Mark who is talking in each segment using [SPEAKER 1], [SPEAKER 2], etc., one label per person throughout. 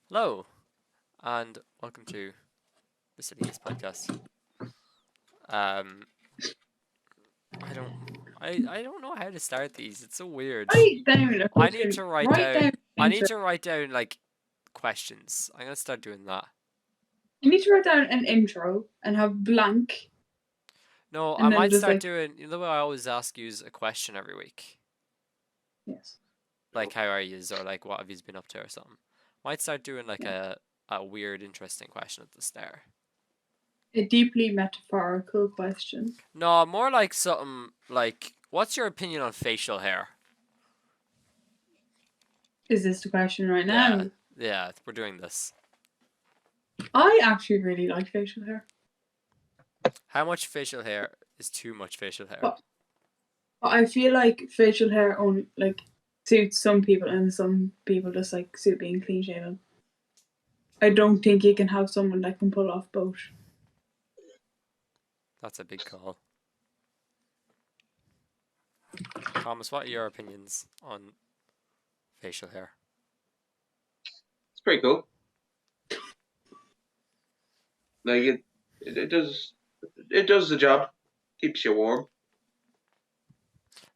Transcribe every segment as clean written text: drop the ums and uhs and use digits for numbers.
[SPEAKER 1] Hello, and welcome to the Geese podcast. I don't know how to start these. It's so weird.
[SPEAKER 2] Write down a
[SPEAKER 1] I
[SPEAKER 2] question.
[SPEAKER 1] need to write
[SPEAKER 2] Write
[SPEAKER 1] down.
[SPEAKER 2] down
[SPEAKER 1] I need
[SPEAKER 2] intro.
[SPEAKER 1] to write down like questions. I'm gonna start doing that.
[SPEAKER 2] You need to write down an intro and have blank.
[SPEAKER 1] No,
[SPEAKER 2] And
[SPEAKER 1] I
[SPEAKER 2] then
[SPEAKER 1] might
[SPEAKER 2] just
[SPEAKER 1] start
[SPEAKER 2] like
[SPEAKER 1] doing. You know the way I always ask you a question every week,
[SPEAKER 2] yes.
[SPEAKER 1] like how are you, or like what have you been up to, or something. Might start doing like a weird, interesting question at the start.
[SPEAKER 2] A deeply metaphorical question.
[SPEAKER 1] No, more like something like, what's your opinion on facial hair?
[SPEAKER 2] Is this the question right now?
[SPEAKER 1] Yeah, we're doing this.
[SPEAKER 2] I actually really like facial hair.
[SPEAKER 1] How much facial hair is too much facial hair?
[SPEAKER 2] But I feel like facial hair only like suits some people and some people just like suit being clean shaven. I don't think you can have someone that can pull off both.
[SPEAKER 1] That's a big call. Thomas, what are your opinions on facial hair?
[SPEAKER 3] It's pretty cool. Like it does the job. Keeps you warm.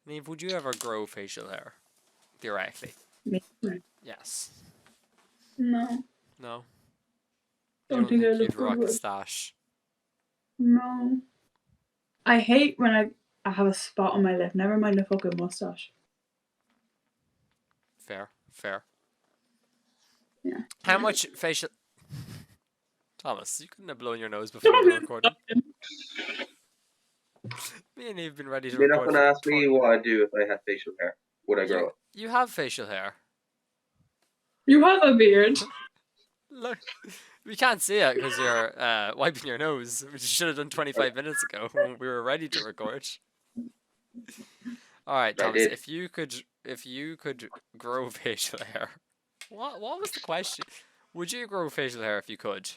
[SPEAKER 1] Neve, would you ever grow facial hair? Theoretically.
[SPEAKER 2] Me?
[SPEAKER 1] Yes.
[SPEAKER 2] No.
[SPEAKER 1] No?
[SPEAKER 2] Don't
[SPEAKER 1] You don't
[SPEAKER 2] think I
[SPEAKER 1] think
[SPEAKER 2] look
[SPEAKER 1] you'd rock
[SPEAKER 2] good
[SPEAKER 1] a
[SPEAKER 2] with it.
[SPEAKER 1] stash?
[SPEAKER 2] No. I hate when I have a spot on my lip. Never mind a fucking mustache.
[SPEAKER 1] Fair.
[SPEAKER 2] Yeah.
[SPEAKER 1] How much facial... Thomas, you couldn't have blown your nose before we recorded. Me and Eve have been ready to
[SPEAKER 3] You're not
[SPEAKER 1] record
[SPEAKER 3] gonna
[SPEAKER 1] for
[SPEAKER 3] ask me what I'd do if I had facial hair. Would I grow it?
[SPEAKER 1] You have facial hair.
[SPEAKER 2] You have a beard.
[SPEAKER 1] Look, we can't see it because you're wiping your nose, which you should have done 25 minutes ago when we were ready to record. All right,
[SPEAKER 3] I
[SPEAKER 1] Thomas,
[SPEAKER 3] did.
[SPEAKER 1] if you could grow facial hair, what was the question? Would you grow facial hair if you could?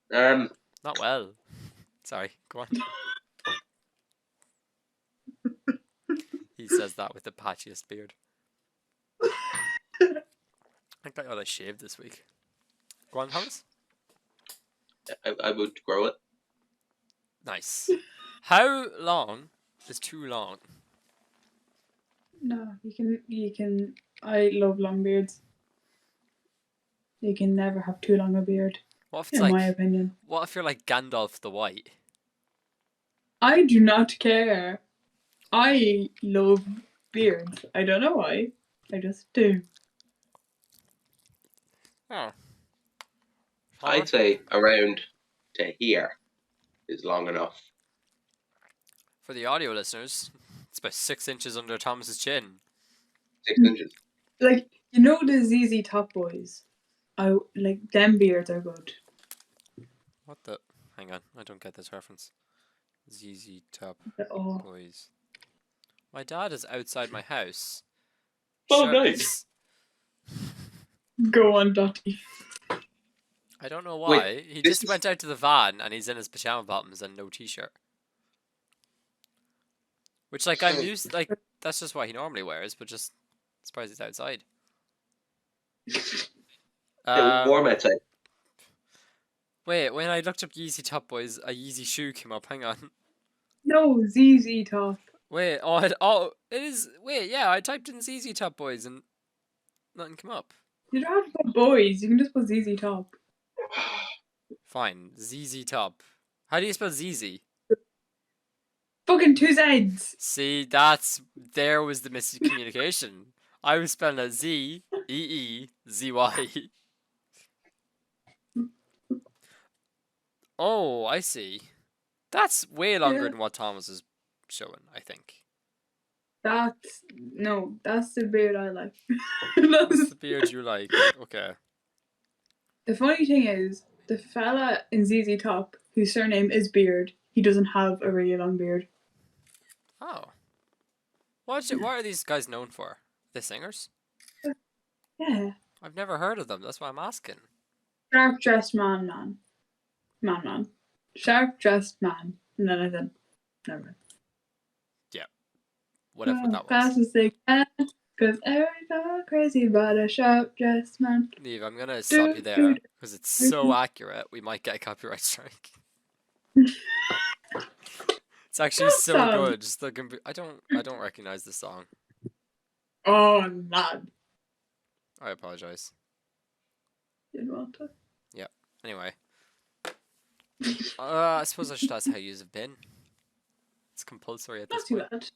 [SPEAKER 1] Not well. Sorry, go on. He says that with the patchiest beard. I think I ought to shave this week. Go on, Thomas.
[SPEAKER 3] I would grow it.
[SPEAKER 1] Nice. How long is too long?
[SPEAKER 2] No, you can. I love long beards. You can never have too long a beard,
[SPEAKER 1] What if it's
[SPEAKER 2] in my opinion.
[SPEAKER 1] What if you're like Gandalf the White?
[SPEAKER 2] I do not care. I love beards. I don't know why. I just do.
[SPEAKER 1] Oh.
[SPEAKER 3] I'd say around to here is long enough.
[SPEAKER 1] For the audio listeners, it's about 6 inches under Thomas's chin.
[SPEAKER 3] 6 inches.
[SPEAKER 2] Like, you know the ZZ Top boys? I like them beards are good.
[SPEAKER 1] What the? Hang on, I don't get this reference. ZZ Top
[SPEAKER 2] Oh,
[SPEAKER 1] Boys. My dad is outside my house.
[SPEAKER 3] Oh,
[SPEAKER 1] Shirtless.
[SPEAKER 2] go on, Dottie.
[SPEAKER 1] I don't know why.
[SPEAKER 3] Wait,
[SPEAKER 1] he
[SPEAKER 3] this
[SPEAKER 1] just
[SPEAKER 3] is-
[SPEAKER 1] went out to the van and he's in his pajama bottoms and no t-shirt. Which, like, I'm used, like, that's just what he normally wears, but just surprised he's outside.
[SPEAKER 3] It was warm outside.
[SPEAKER 1] Wait, when I looked up Yeezy Top Boys, a Yeezy shoe came up. Hang on.
[SPEAKER 2] No, ZZ Top.
[SPEAKER 1] Wait, it is. Wait, yeah, I typed in ZZ Top Boys and nothing came up.
[SPEAKER 2] You don't have to put boys. You can just put ZZ Top.
[SPEAKER 1] Fine, ZZ Top. How do you spell ZZ?
[SPEAKER 2] Fucking two Z's.
[SPEAKER 1] See, there was the miscommunication. I was spelling it Z-E-E-Z-Y. Oh, I see. That's way longer
[SPEAKER 2] Yeah.
[SPEAKER 1] than what Thomas is showing, I think.
[SPEAKER 2] That's the beard I like.
[SPEAKER 1] That's the beard you like. Okay.
[SPEAKER 2] The funny thing is, the fella in ZZ Top, whose surname is Beard, he doesn't have a really long beard.
[SPEAKER 1] Oh. What are these guys known for? The singers?
[SPEAKER 2] Yeah.
[SPEAKER 1] I've never heard of them. That's why I'm asking.
[SPEAKER 2] Sharp dressed man. Sharp dressed man. And then I said, never mind.
[SPEAKER 1] Whatever that was.
[SPEAKER 2] Fast as they can. Cause everyone's all crazy about a sharp dressed man.
[SPEAKER 1] Neve, I'm gonna stop you there because it's so accurate. We might get a copyright strike. It's actually
[SPEAKER 2] That
[SPEAKER 1] so
[SPEAKER 2] song.
[SPEAKER 1] good. Just the I don't recognize the song.
[SPEAKER 2] Oh, lad.
[SPEAKER 1] I apologize.
[SPEAKER 2] Didn't want to.
[SPEAKER 1] Anyway, I suppose I should ask how yous have been. It's compulsory at
[SPEAKER 2] Not
[SPEAKER 1] this
[SPEAKER 2] too
[SPEAKER 1] point.
[SPEAKER 2] bad.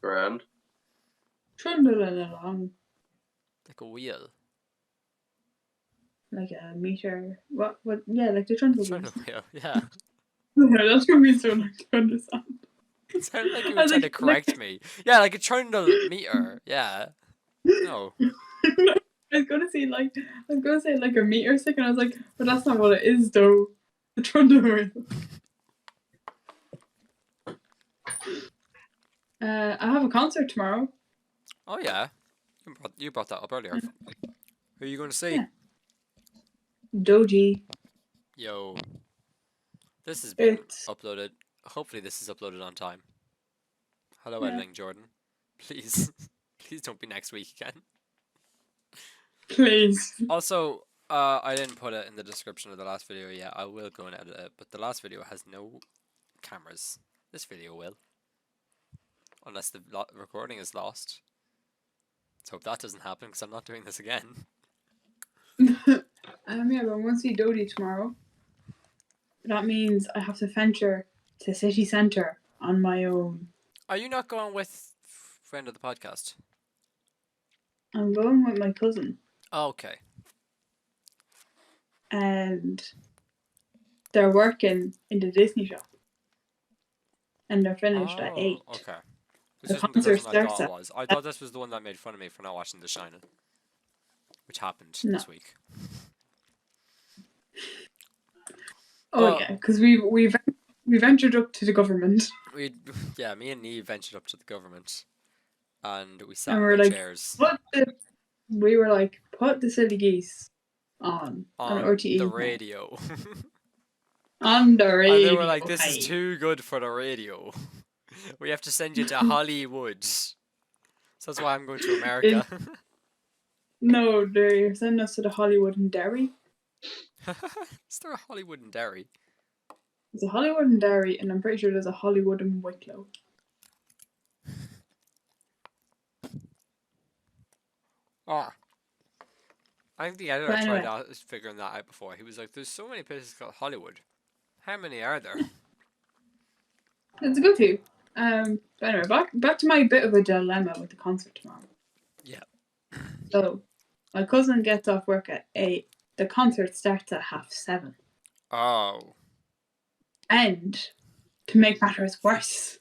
[SPEAKER 3] Grand.
[SPEAKER 2] Trundling along
[SPEAKER 1] Like a wheel.
[SPEAKER 2] like a meter. What? Yeah, like the trundle
[SPEAKER 1] Trying
[SPEAKER 2] wheels.
[SPEAKER 1] to wheel, yeah.
[SPEAKER 2] No, that's gonna be so like to understand.
[SPEAKER 1] It sounded like you
[SPEAKER 2] I
[SPEAKER 1] were
[SPEAKER 2] was
[SPEAKER 1] trying to
[SPEAKER 2] like-
[SPEAKER 1] correct me. Yeah, like a trundle meter. Yeah. No.
[SPEAKER 2] I was gonna say like a meter stick, and I was like, but that's not what it is, though. The trundle wheel. I have a concert tomorrow.
[SPEAKER 1] Oh yeah. You brought that up earlier. Who are you going to see?
[SPEAKER 2] Yeah. Doji.
[SPEAKER 1] Yo. This has been
[SPEAKER 2] It's
[SPEAKER 1] uploaded. Hopefully this is uploaded on time. Hello,
[SPEAKER 2] Yeah.
[SPEAKER 1] editing Jordan. Please. Please don't be next week again.
[SPEAKER 2] please.
[SPEAKER 1] Also, I didn't put it in the description of the last video yet. I will go and edit it, but the last video has no cameras. This video will. Unless the recording is lost. Let's hope that doesn't happen because I'm not doing this again.
[SPEAKER 2] Yeah, but I'm going to see Doji tomorrow. That means I have to venture to city centre on my own.
[SPEAKER 1] Are you not going with friend of the podcast?
[SPEAKER 2] I'm going with my cousin,
[SPEAKER 1] Oh, okay.
[SPEAKER 2] and they're working in the Disney shop, and they're finished at 8.
[SPEAKER 1] Okay. This
[SPEAKER 2] The
[SPEAKER 1] isn't the
[SPEAKER 2] concert
[SPEAKER 1] person I thought
[SPEAKER 2] starts
[SPEAKER 1] it
[SPEAKER 2] at-
[SPEAKER 1] was. I thought this was the one that made fun of me for not watching The Shining. Which happened
[SPEAKER 2] No.
[SPEAKER 1] this week.
[SPEAKER 2] Oh
[SPEAKER 1] Well-
[SPEAKER 2] yeah, because we ventured up to the government,
[SPEAKER 1] Yeah, me and Neve ventured up to the government. And we sat
[SPEAKER 2] and
[SPEAKER 1] in
[SPEAKER 2] we're
[SPEAKER 1] the
[SPEAKER 2] like,
[SPEAKER 1] chairs
[SPEAKER 2] we were like, put the silly geese on
[SPEAKER 1] on
[SPEAKER 2] RTE
[SPEAKER 1] the radio.
[SPEAKER 2] on the radio.
[SPEAKER 1] And they were like, this is
[SPEAKER 2] hey.
[SPEAKER 1] too good for the radio. We have to send you to Hollywood. So that's why I'm going to America.
[SPEAKER 2] No, they're sending us to the Hollywood and Derry.
[SPEAKER 1] Is there a Hollywood in Derry?
[SPEAKER 2] There's a Hollywood and Derry, and I'm pretty sure there's a Hollywood in Wicklow.
[SPEAKER 1] Oh. I think the editor
[SPEAKER 2] But anyway.
[SPEAKER 1] tried figuring that out before. He was like, there's so many places called Hollywood. How many are there?
[SPEAKER 2] It's a good few. But anyway, back to my bit of a dilemma with the concert tomorrow.
[SPEAKER 1] Yeah.
[SPEAKER 2] So, my cousin gets off work at 8. The concert starts at 7:30.
[SPEAKER 1] Oh.
[SPEAKER 2] And, to make matters worse,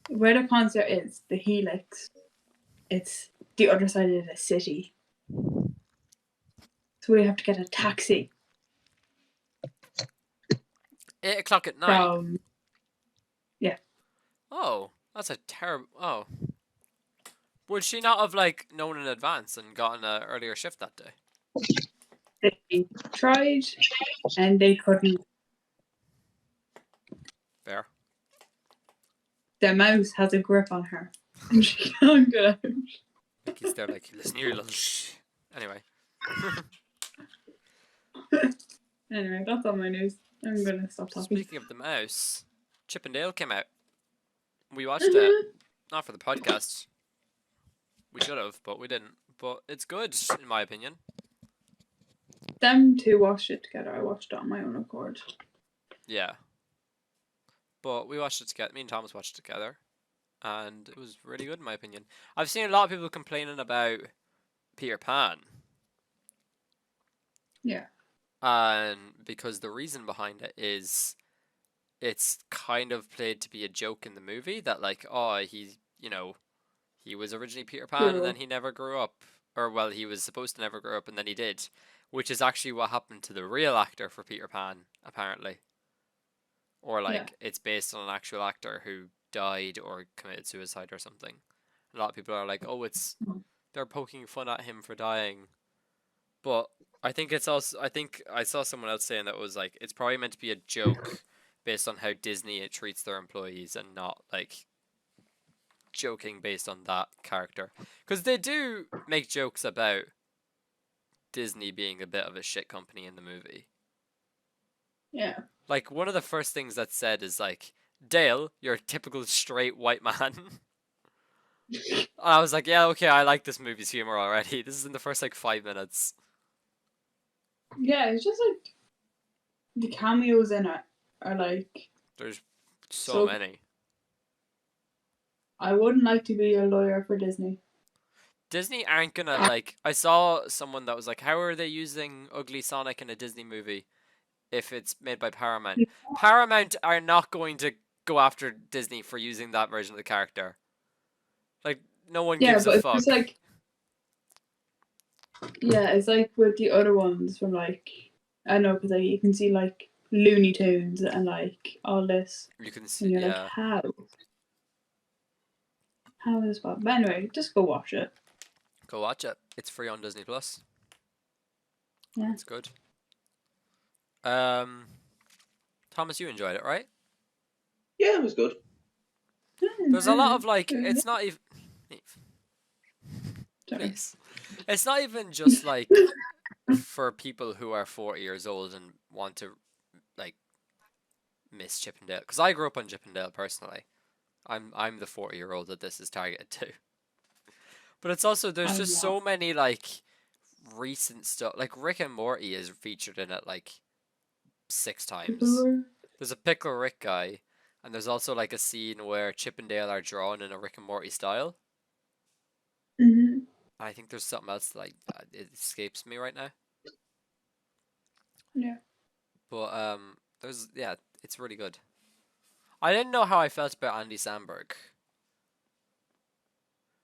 [SPEAKER 2] where the concert is, the Helix, it's the other side of the city. So we have to get a taxi
[SPEAKER 1] 8 o'clock at night.
[SPEAKER 2] from...
[SPEAKER 1] Oh. That's a terrible... Oh. Would she not have, like, known in advance and gotten an earlier shift that day?
[SPEAKER 2] They tried, and they couldn't.
[SPEAKER 1] Fair.
[SPEAKER 2] The mouse has a grip on her, and she can't get out.
[SPEAKER 1] He's there like, listen here, you little sh... Anyway.
[SPEAKER 2] Anyway, that's all my news. I'm gonna stop talking.
[SPEAKER 1] Speaking of the mouse, Chip and Dale came out. We watched it. Not for the podcast. We should have, but we didn't. But it's good, in my opinion.
[SPEAKER 2] Them two watched it together. I watched it on my own accord.
[SPEAKER 1] Yeah. But we watched it together. Me and Thomas watched it together. And it was really good, in my opinion. I've seen a lot of people complaining about Peter Pan.
[SPEAKER 2] Yeah.
[SPEAKER 1] And because the reason behind it is it's kind of played to be a joke in the movie that, like, oh, he was originally Peter Pan and then he never grew up. Or, well, he was supposed to never grow up and then he did. Which is actually what happened to the real actor for Peter Pan, apparently. Or, like, it's based on an actual actor who died or committed suicide or something. A lot of people are like, oh, they're poking fun at him for dying. But I think it's also, I think I saw someone else saying that it was like, it's probably meant to be a joke based on how Disney treats their employees and not like joking based on that character, because they do make jokes about Disney being a bit of a shit company in the movie.
[SPEAKER 2] Yeah.
[SPEAKER 1] Like, one of the first things that's said is like, Dale, you're a typical straight white man. I was like, yeah, okay, I like this movie's humor already. This is in the first like 5 minutes.
[SPEAKER 2] Yeah, it's just like the cameos in it are like
[SPEAKER 1] There's so
[SPEAKER 2] so.
[SPEAKER 1] many.
[SPEAKER 2] I wouldn't like to be a lawyer for Disney.
[SPEAKER 1] Disney aren't gonna like. I saw someone that was like, "How are they using Ugly Sonic in a Disney movie if it's made by Paramount?" Paramount are not going to go after Disney for using that version of the character. Like, no one
[SPEAKER 2] Yeah,
[SPEAKER 1] gives a
[SPEAKER 2] but
[SPEAKER 1] fuck.
[SPEAKER 2] it's like, yeah, it's like with the other ones from like, I don't know, because like you can see like Looney Tunes and like all this,
[SPEAKER 1] You can
[SPEAKER 2] and
[SPEAKER 1] see,
[SPEAKER 2] you're like,
[SPEAKER 1] yeah.
[SPEAKER 2] how is that? But anyway, just go watch it.
[SPEAKER 1] Go watch it. It's free on Disney Plus.
[SPEAKER 2] Yeah.
[SPEAKER 1] It's good. Thomas, you enjoyed it, right?
[SPEAKER 3] Yeah, it was good.
[SPEAKER 1] There's a lot of like, it's not even. Please. It's not even just like for people who are 40 years old and want to like miss Chippendale, because I grew up on Chippendale personally. I'm the 40-year-old that this is targeted to. But it's also, there's just so many like recent stuff. Like Rick and Morty is featured in it like 6 times. There's a Pickle Rick guy, and there's also like a scene where Chippendale are drawn in a Rick and Morty style.
[SPEAKER 2] Mm-hmm.
[SPEAKER 1] I think there's something else like it escapes me right now.
[SPEAKER 2] Yeah.
[SPEAKER 1] But it's really good. I didn't know how I felt about Andy Samberg.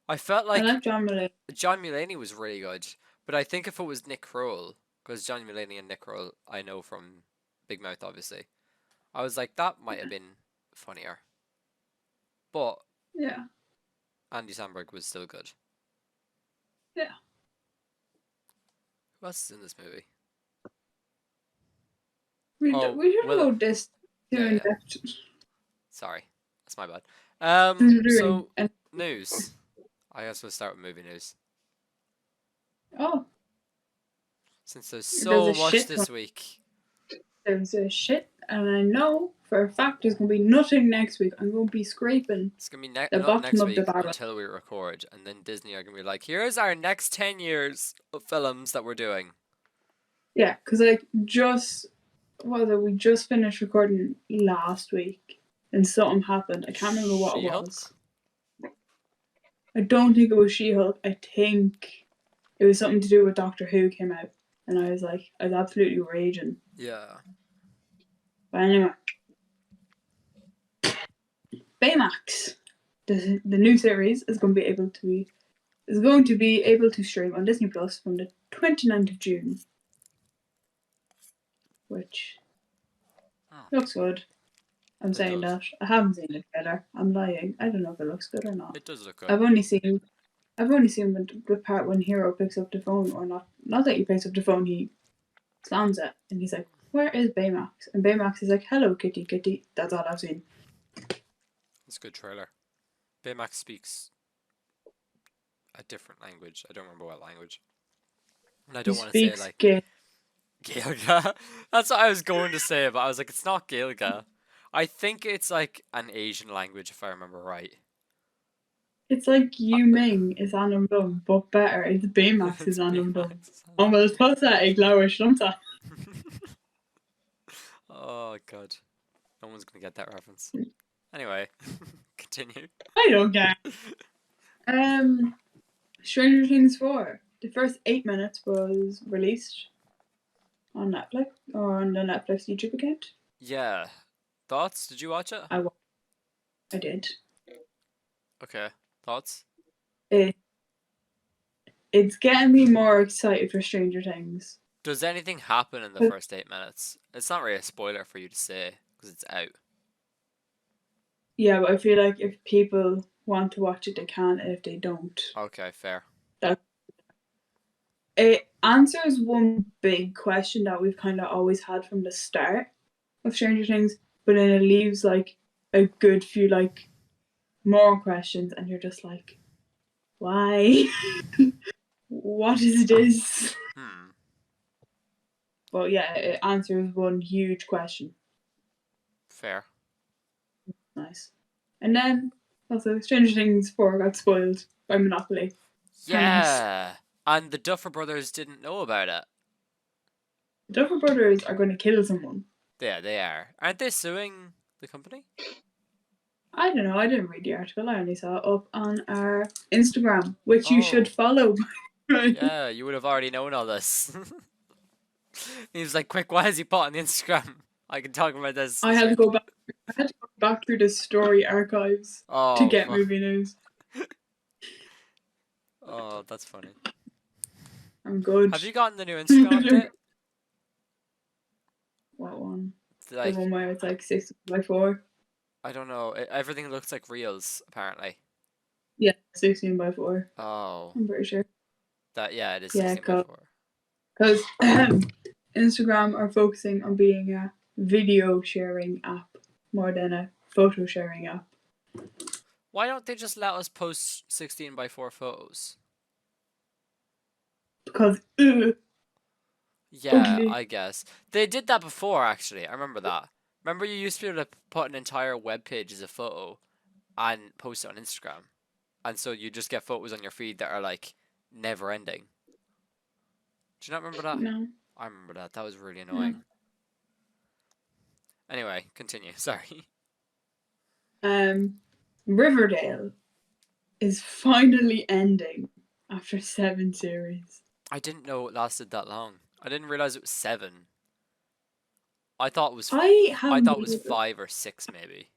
[SPEAKER 1] I felt like
[SPEAKER 2] I like John Mulaney.
[SPEAKER 1] John Mulaney was really good, but I think if it was Nick Kroll, because John Mulaney and Nick Kroll I know from Big Mouth, obviously, I was like, that might have been funnier. But
[SPEAKER 2] yeah,
[SPEAKER 1] Andy Samberg was still good.
[SPEAKER 2] Yeah.
[SPEAKER 1] Who else is in this movie?
[SPEAKER 2] We should go this
[SPEAKER 1] yeah.
[SPEAKER 2] depth.
[SPEAKER 1] Sorry, that's my bad. So news. I guess we'll start with movie news.
[SPEAKER 2] Oh.
[SPEAKER 1] Since there's so much this
[SPEAKER 2] one.
[SPEAKER 1] week.
[SPEAKER 2] There's a shit, and I know for a fact there's going to be nothing next week. I'm going to be scraping
[SPEAKER 1] It's going to be
[SPEAKER 2] the
[SPEAKER 1] not
[SPEAKER 2] bottom
[SPEAKER 1] next
[SPEAKER 2] of
[SPEAKER 1] week
[SPEAKER 2] the barrel
[SPEAKER 1] until we record, and then Disney are going to be like, here's our next 10 years of films that we're doing.
[SPEAKER 2] Yeah, because like we just finished recording last week, and something happened. I can't remember what it was. I don't think it was She-Hulk. I think it was something to do with Doctor Who came out, and I was absolutely raging.
[SPEAKER 1] Yeah.
[SPEAKER 2] But anyway, Baymax, the new series is going to be able to stream on Disney Plus from the 29th of June, which looks good. I'm saying that. I haven't seen it better. I'm lying. I don't know if it looks good or not.
[SPEAKER 1] It does look good.
[SPEAKER 2] I've only seen the part when Hero picks up the phone, or not that he picks up the phone, he slams it, and he's like, "Where is Baymax?" And Baymax is like, "Hello, kitty, kitty." That's all I've seen.
[SPEAKER 1] It's a good trailer. Baymax speaks a different language. I don't remember what language. And I don't want to say like Gaelga. That's what I was going to say, but I was like, it's not Gaelga. I think it's like an Asian language, if I remember right.
[SPEAKER 2] It's like Yu Ming is Anam Dum, but better. It's Baymax is Anam Dum. Oh, well, it's supposed to ignore Shlumta.
[SPEAKER 1] Oh, God. No one's going to get that reference. Anyway, continue.
[SPEAKER 2] I don't care. Stranger Things 4. The first 8 minutes was released on Netflix, or on the Netflix YouTube account.
[SPEAKER 1] Yeah. Thoughts? Did you watch it?
[SPEAKER 2] I did.
[SPEAKER 1] Okay. Thoughts?
[SPEAKER 2] It's getting me more excited for Stranger Things.
[SPEAKER 1] Does anything happen in the first 8 minutes? It's not really a spoiler for you to say, because it's out.
[SPEAKER 2] Yeah, but I feel like if people want to watch it, they can, and if they don't...
[SPEAKER 1] Okay, fair.
[SPEAKER 2] It answers one big question that we've kind of always had from the start of Stranger Things, but then it leaves like a good few like more questions, and you're just like, why? What is this? But yeah, it answers one huge question.
[SPEAKER 1] Fair.
[SPEAKER 2] Nice. And then also Stranger Things 4 got spoiled by Monopoly.
[SPEAKER 1] Yeah. And the Duffer Brothers didn't know about it.
[SPEAKER 2] The Duffer Brothers are going to kill someone.
[SPEAKER 1] Yeah, they are. Aren't they suing the company?
[SPEAKER 2] I don't know. I didn't read the article. I only saw it up on our Instagram, which you should follow.
[SPEAKER 1] Yeah, you would have already known all this. He was like, quick, why is he put on the Instagram? I can talk about this.
[SPEAKER 2] I had to go back through the story archives to get movie news.
[SPEAKER 1] Oh, that's funny.
[SPEAKER 2] I'm good.
[SPEAKER 1] Have you gotten the new Instagram update?
[SPEAKER 2] What one?
[SPEAKER 1] Like,
[SPEAKER 2] the one where it's like 16:4.
[SPEAKER 1] I don't know. Everything looks like reels, apparently.
[SPEAKER 2] Yeah, 16:4.
[SPEAKER 1] Oh.
[SPEAKER 2] I'm pretty sure.
[SPEAKER 1] Yeah, it is 16:4.
[SPEAKER 2] Because Instagram are focusing on being a video sharing app more than a photo sharing app.
[SPEAKER 1] Why don't they just let us post 16:4 photos?
[SPEAKER 2] Because
[SPEAKER 1] yeah,
[SPEAKER 2] ugly.
[SPEAKER 1] I guess they did that before. Actually, I remember that. Remember, you used to be able to put an entire web page as a photo and post it on Instagram, and so you just get photos on your feed that are like never ending. Do you not remember that?
[SPEAKER 2] No.
[SPEAKER 1] I remember that. That was really annoying.
[SPEAKER 2] No.
[SPEAKER 1] Anyway, continue. Sorry.
[SPEAKER 2] Riverdale is finally ending after 7 series.
[SPEAKER 1] I didn't know it lasted that long. I didn't realize it was 7. I thought it was.
[SPEAKER 2] I
[SPEAKER 1] thought it was 5 or 6, maybe.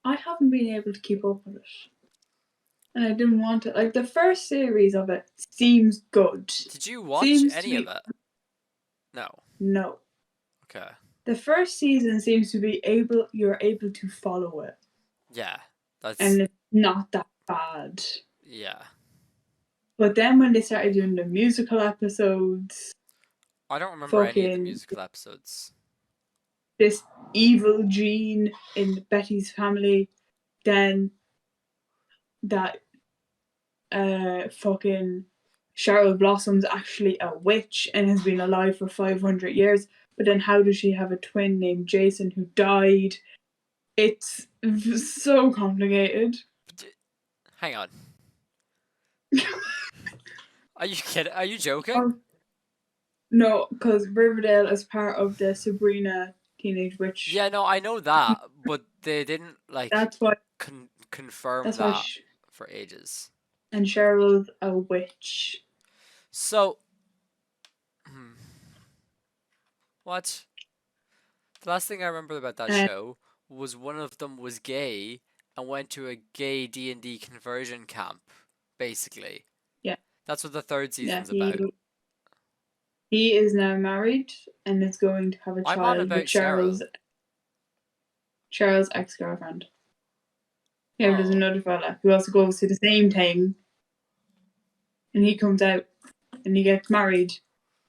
[SPEAKER 2] I haven't been able to keep up with it, and I didn't want it. Like the first series of it seems good.
[SPEAKER 1] Did you watch any of it? No.
[SPEAKER 2] No.
[SPEAKER 1] Okay.
[SPEAKER 2] The first season seems to be you're able to follow it.
[SPEAKER 1] Yeah,
[SPEAKER 2] and it's not that bad.
[SPEAKER 1] Yeah.
[SPEAKER 2] But then when they started doing the musical episodes,
[SPEAKER 1] I don't remember any of the musical episodes.
[SPEAKER 2] This evil gene in Betty's family, then that fucking Cheryl Blossom's actually a witch and has been alive for 500 years. But then how does she have a twin named Jason who died? It's so complicated.
[SPEAKER 1] Hang on. Are you kidding? Are you joking?
[SPEAKER 2] No, because Riverdale is part of the Sabrina Teenage Witch.
[SPEAKER 1] Yeah, no, I know that, but they didn't like.
[SPEAKER 2] That's why
[SPEAKER 1] confirm that for ages.
[SPEAKER 2] And Cheryl's a witch.
[SPEAKER 1] So, what? The last thing I remember about that show was one of them was gay and went to a gay D&D conversion camp, basically.
[SPEAKER 2] Yeah.
[SPEAKER 1] That's what the third season's about.
[SPEAKER 2] He is now married and is going to have a child with Cheryl's ex-girlfriend. Yeah, there's another fella who also goes to the same thing. And he comes out and he gets married.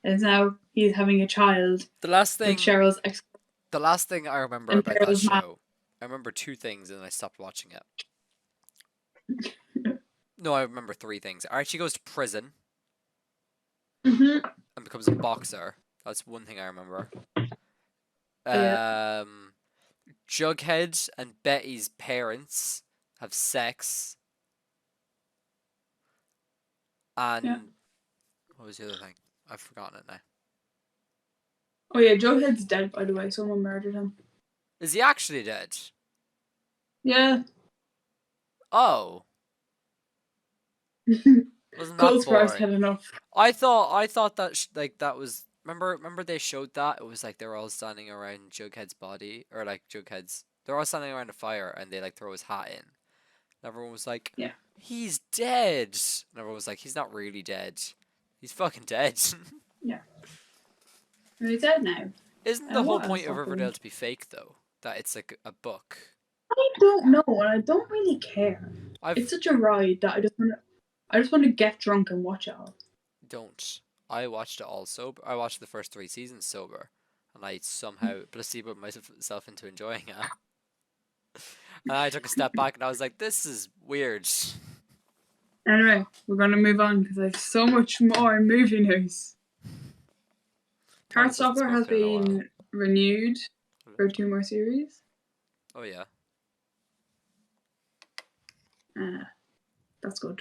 [SPEAKER 2] And now he's having a child with Cheryl's ex.
[SPEAKER 1] The last thing I remember about that show, I remember 2 things and then I stopped watching it. No, I remember 3 things. Archie goes to prison and becomes a boxer. That's one thing I remember. Jughead and Betty's parents have sex. And what was the other thing? I've forgotten it now.
[SPEAKER 2] Oh yeah, Jughead's dead, by the way. Someone murdered him.
[SPEAKER 1] Is he actually dead?
[SPEAKER 2] Yeah.
[SPEAKER 1] Oh. Wasn't that boring?
[SPEAKER 2] Had enough.
[SPEAKER 1] I thought that that was. Remember they showed that? It was like they were all standing around Jughead's body, or like Jughead's. They're all standing around a fire, and they like throw his hat in. And everyone was like,
[SPEAKER 2] "Yeah,
[SPEAKER 1] he's dead." And everyone was like, "He's not really dead. He's fucking dead."
[SPEAKER 2] Yeah. He's dead now.
[SPEAKER 1] Isn't the whole point of Riverdale to be fake, though? That it's like a book.
[SPEAKER 2] I don't know, and I don't really care. It's such a ride that I just want to get drunk and watch it all.
[SPEAKER 1] Don't. I watched it all sober. I watched the first 3 seasons sober, and I somehow placeboed myself into enjoying it. And I took a step back and I was like, this is weird.
[SPEAKER 2] Anyway, we're going to move on because I have so much more movie news. Heartstopper has been renewed for 2 more series.
[SPEAKER 1] Oh, yeah.
[SPEAKER 2] That's good.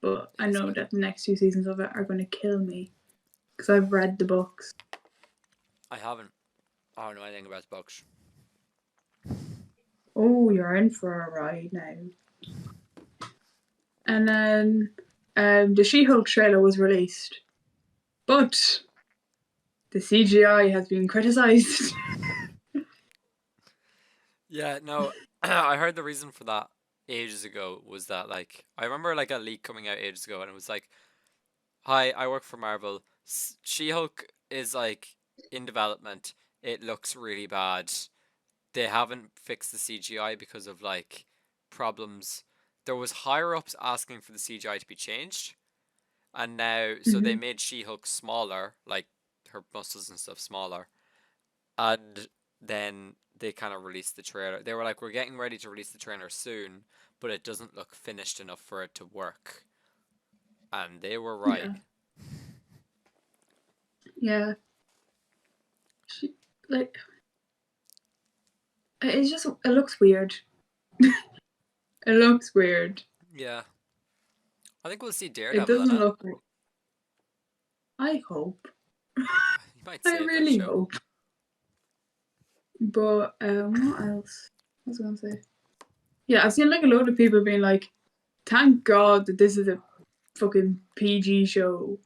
[SPEAKER 2] But I know that the next 2 seasons of it are going to kill me because I've read the books.
[SPEAKER 1] I haven't. I don't know anything about the books.
[SPEAKER 2] Oh, you're in for a ride now. And then the She-Hulk trailer was released. But the CGI has been criticised.
[SPEAKER 1] Yeah, no, I heard the reason for that ages ago was that, like, I remember, like, a leak coming out ages ago, and it was like, hi, I work for Marvel. She-Hulk is, like, in development. It looks really bad. They haven't fixed the CGI because of, like, problems. There was higher-ups asking for the CGI to be changed, and now, so they made She-Hulk smaller, like, her muscles and stuff smaller, and then they kind of released the trailer. They were like, we're getting ready to release the trailer soon, but it doesn't look finished enough for it to work. And they were right.
[SPEAKER 2] Yeah. Like, it's just, it looks weird. It looks weird.
[SPEAKER 1] Yeah. I think we'll see
[SPEAKER 2] It
[SPEAKER 1] Daredevil
[SPEAKER 2] doesn't
[SPEAKER 1] in it.
[SPEAKER 2] look. I hope.
[SPEAKER 1] You might
[SPEAKER 2] I
[SPEAKER 1] save
[SPEAKER 2] really
[SPEAKER 1] that show.
[SPEAKER 2] hope. But what else? What was I gonna say? Yeah, I've seen like a load of people being like, "Thank God that this is a fucking PG show,"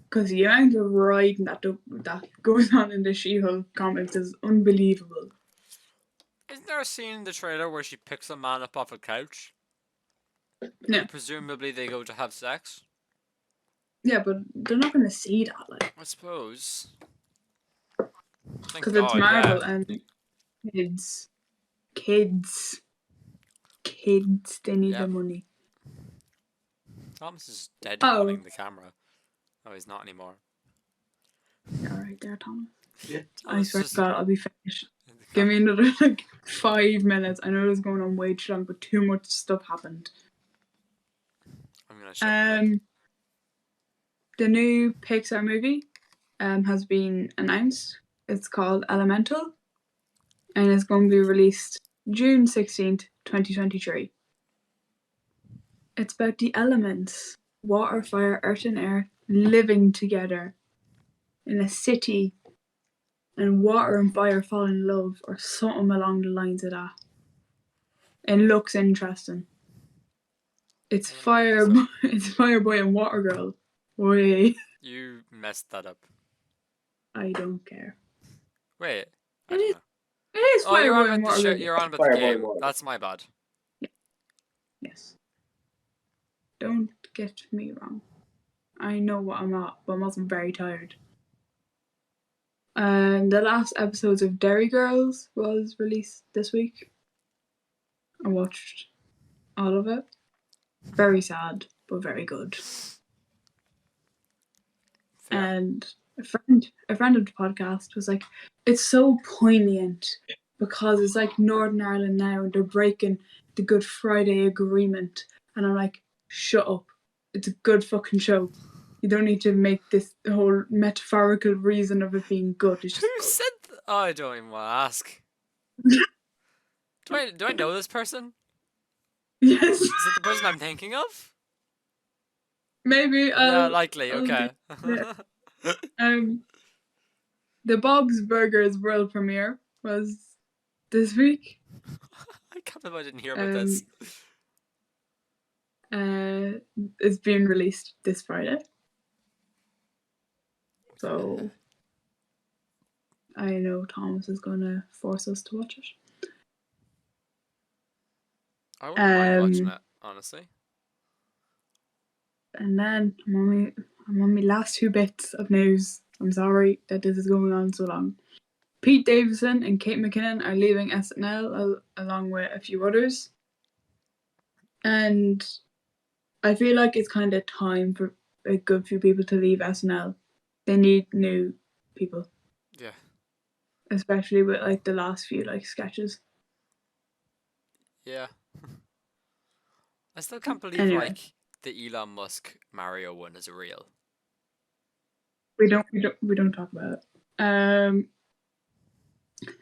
[SPEAKER 2] because the amount of writing that goes on in the She-Hulk comics is unbelievable.
[SPEAKER 1] Isn't there a scene in the trailer where she picks a man up off a couch?
[SPEAKER 2] Yeah.
[SPEAKER 1] And presumably they go to have sex?
[SPEAKER 2] Yeah, but they're not gonna see that, like.
[SPEAKER 1] I suppose.
[SPEAKER 2] Because it's Marvel and kids, they need the money.
[SPEAKER 1] Thomas is dead nodding the camera. Oh, he's not anymore.
[SPEAKER 2] Yeah, right there, Thomas.
[SPEAKER 3] Yeah.
[SPEAKER 2] I swear to God, I'll be finished. Give me another 5 minutes. I know this is going on way too long, but too much stuff happened.
[SPEAKER 1] I'm gonna shut
[SPEAKER 2] the new Pixar movie has been announced. It's called Elemental, and it's going to be released June 16th, 2023. It's about the elements, water, fire, earth, and air, living together in a city, and water and fire fall in love, or something along the lines of that. It looks interesting. It's it's Fireboy and Water Girl. Wait.
[SPEAKER 1] You messed that up.
[SPEAKER 2] I don't care.
[SPEAKER 1] Wait.
[SPEAKER 2] It is Fireboy and Water Girl.
[SPEAKER 1] You're on about the game. That's my bad.
[SPEAKER 2] Yeah. Yes. Don't get me wrong. I know what I'm at, but I'm also very tired. The last episodes of Derry Girls was released this week. I watched all of it. Very sad, but very good.
[SPEAKER 1] Fair.
[SPEAKER 2] And a friend of the podcast was like, it's so poignant because it's like Northern Ireland now and they're breaking the Good Friday Agreement. And I'm like, shut up. It's a good fucking show. You don't need to make this whole metaphorical reason of it being good. It's just
[SPEAKER 1] Who said that? Oh, I don't even want to ask. Do I know this person?
[SPEAKER 2] Yes.
[SPEAKER 1] Is it the person I'm thinking of?
[SPEAKER 2] Maybe.
[SPEAKER 1] Yeah, likely. Okay.
[SPEAKER 2] The Bob's Burgers world premiere was this week.
[SPEAKER 1] I can't believe I didn't hear about this.
[SPEAKER 2] It's being released this Friday. So I know Thomas is going to force us to watch it.
[SPEAKER 1] I wouldn't mind watching it, honestly.
[SPEAKER 2] And then I'm on my last 2 bits of news. I'm sorry that this is going on so long. Pete Davidson and Kate McKinnon are leaving SNL along with a few others. And I feel like it's kind of time for a good few people to leave SNL. They need new people.
[SPEAKER 1] Yeah.
[SPEAKER 2] Especially with like the last few like sketches.
[SPEAKER 1] Yeah. I still can't believe
[SPEAKER 2] Anyway.
[SPEAKER 1] like the Elon Musk Mario one is real.
[SPEAKER 2] We don't talk about it. And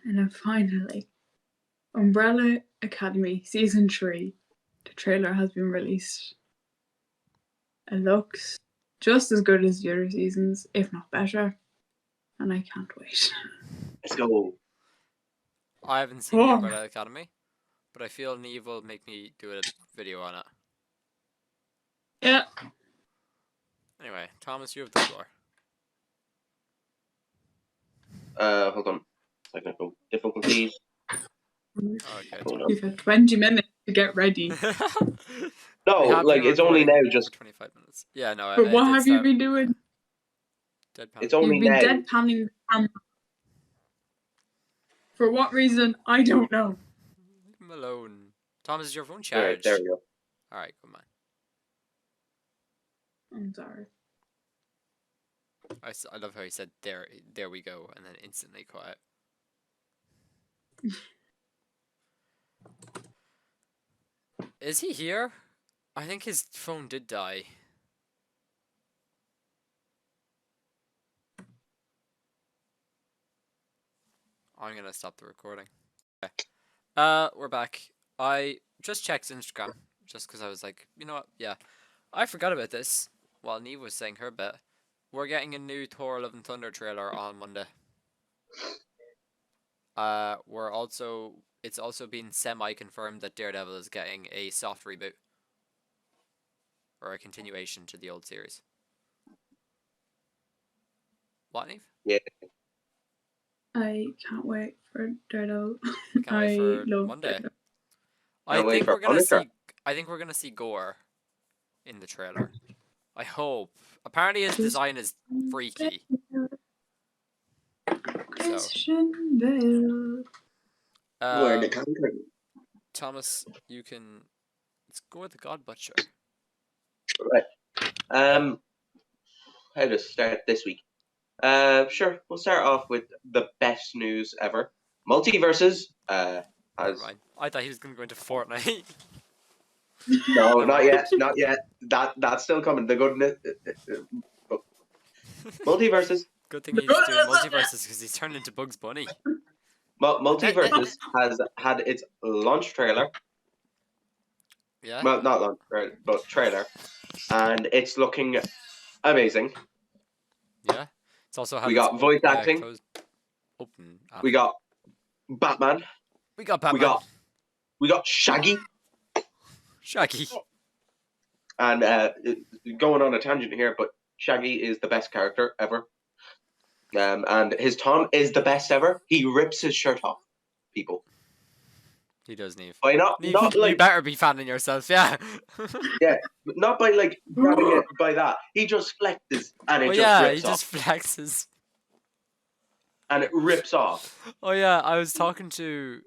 [SPEAKER 2] then finally, Umbrella Academy Season 3. The trailer has been released. It looks just as good as the other seasons, if not better. And I can't wait.
[SPEAKER 3] Let's go.
[SPEAKER 1] I haven't seen the Umbrella Academy, but I feel Neve will make me do a video on it.
[SPEAKER 2] Yeah.
[SPEAKER 1] Anyway, Thomas, you have the floor.
[SPEAKER 3] Hold on. Technical difficulties.
[SPEAKER 1] Okay.
[SPEAKER 2] You've had 20 minutes to get ready.
[SPEAKER 3] No, like it's only now just
[SPEAKER 1] 25 minutes. Yeah, no.
[SPEAKER 2] But what have you been doing?
[SPEAKER 1] Deadpan.
[SPEAKER 3] It's only
[SPEAKER 2] You've been
[SPEAKER 3] now.
[SPEAKER 2] deadpanning the camera. For what reason? I don't know.
[SPEAKER 1] Leave him alone. Thomas, is your phone
[SPEAKER 3] Alright,
[SPEAKER 1] charged?
[SPEAKER 3] there we go.
[SPEAKER 1] Alright, good man.
[SPEAKER 2] I'm sorry.
[SPEAKER 1] I love how he said there we go, and then instantly quiet. Is he here? I think his phone did die. I'm gonna stop the recording. Okay. We're back. I just checked Instagram, just because I was like, you know what, yeah. I forgot about this while Neve was saying her bit. We're getting a new Thor Love and Thunder trailer on Monday. It's also been semi-confirmed that Daredevil is getting a soft reboot. Or a continuation to the old series. What, Neve?
[SPEAKER 3] Yeah.
[SPEAKER 2] I can't wait for Daredevil.
[SPEAKER 1] Can't wait for
[SPEAKER 2] love
[SPEAKER 1] Monday.
[SPEAKER 2] Daredevil.
[SPEAKER 1] I think we're gonna see Gore in the trailer. I hope. Apparently his design is freaky.
[SPEAKER 2] Christian Bale.
[SPEAKER 3] Where the country?
[SPEAKER 1] Thomas, you can. Let's go with the God Butcher.
[SPEAKER 3] Right. How to start this week? Sure. We'll start off with the best news ever. Multiverses.
[SPEAKER 1] Never mind. I thought he was gonna go into Fortnite.
[SPEAKER 3] No, not yet. Not yet. That's still coming. The goodness. Multiverses.
[SPEAKER 1] Good thing he's doing multiverses because he's turned into Bugs Bunny.
[SPEAKER 3] Multiverses has had its launch trailer.
[SPEAKER 1] Yeah.
[SPEAKER 3] Well, not launch trailer, but trailer, and it's looking amazing.
[SPEAKER 1] Yeah. It's also had
[SPEAKER 3] we got voice acting.
[SPEAKER 1] Open.
[SPEAKER 3] We got Batman.
[SPEAKER 1] We got Batman.
[SPEAKER 3] We got Shaggy.
[SPEAKER 1] Shaggy.
[SPEAKER 3] And going on a tangent here, but Shaggy is the best character ever. And his tongue is the best ever. He rips his shirt off, people.
[SPEAKER 1] He does, Neve.
[SPEAKER 3] By not like,
[SPEAKER 1] you better be fanning yourself, yeah.
[SPEAKER 3] Yeah, not by like grabbing it by that. He just flexes and it just rips off.
[SPEAKER 1] Just flexes.
[SPEAKER 3] And it rips off.
[SPEAKER 1] Oh yeah, I was talking to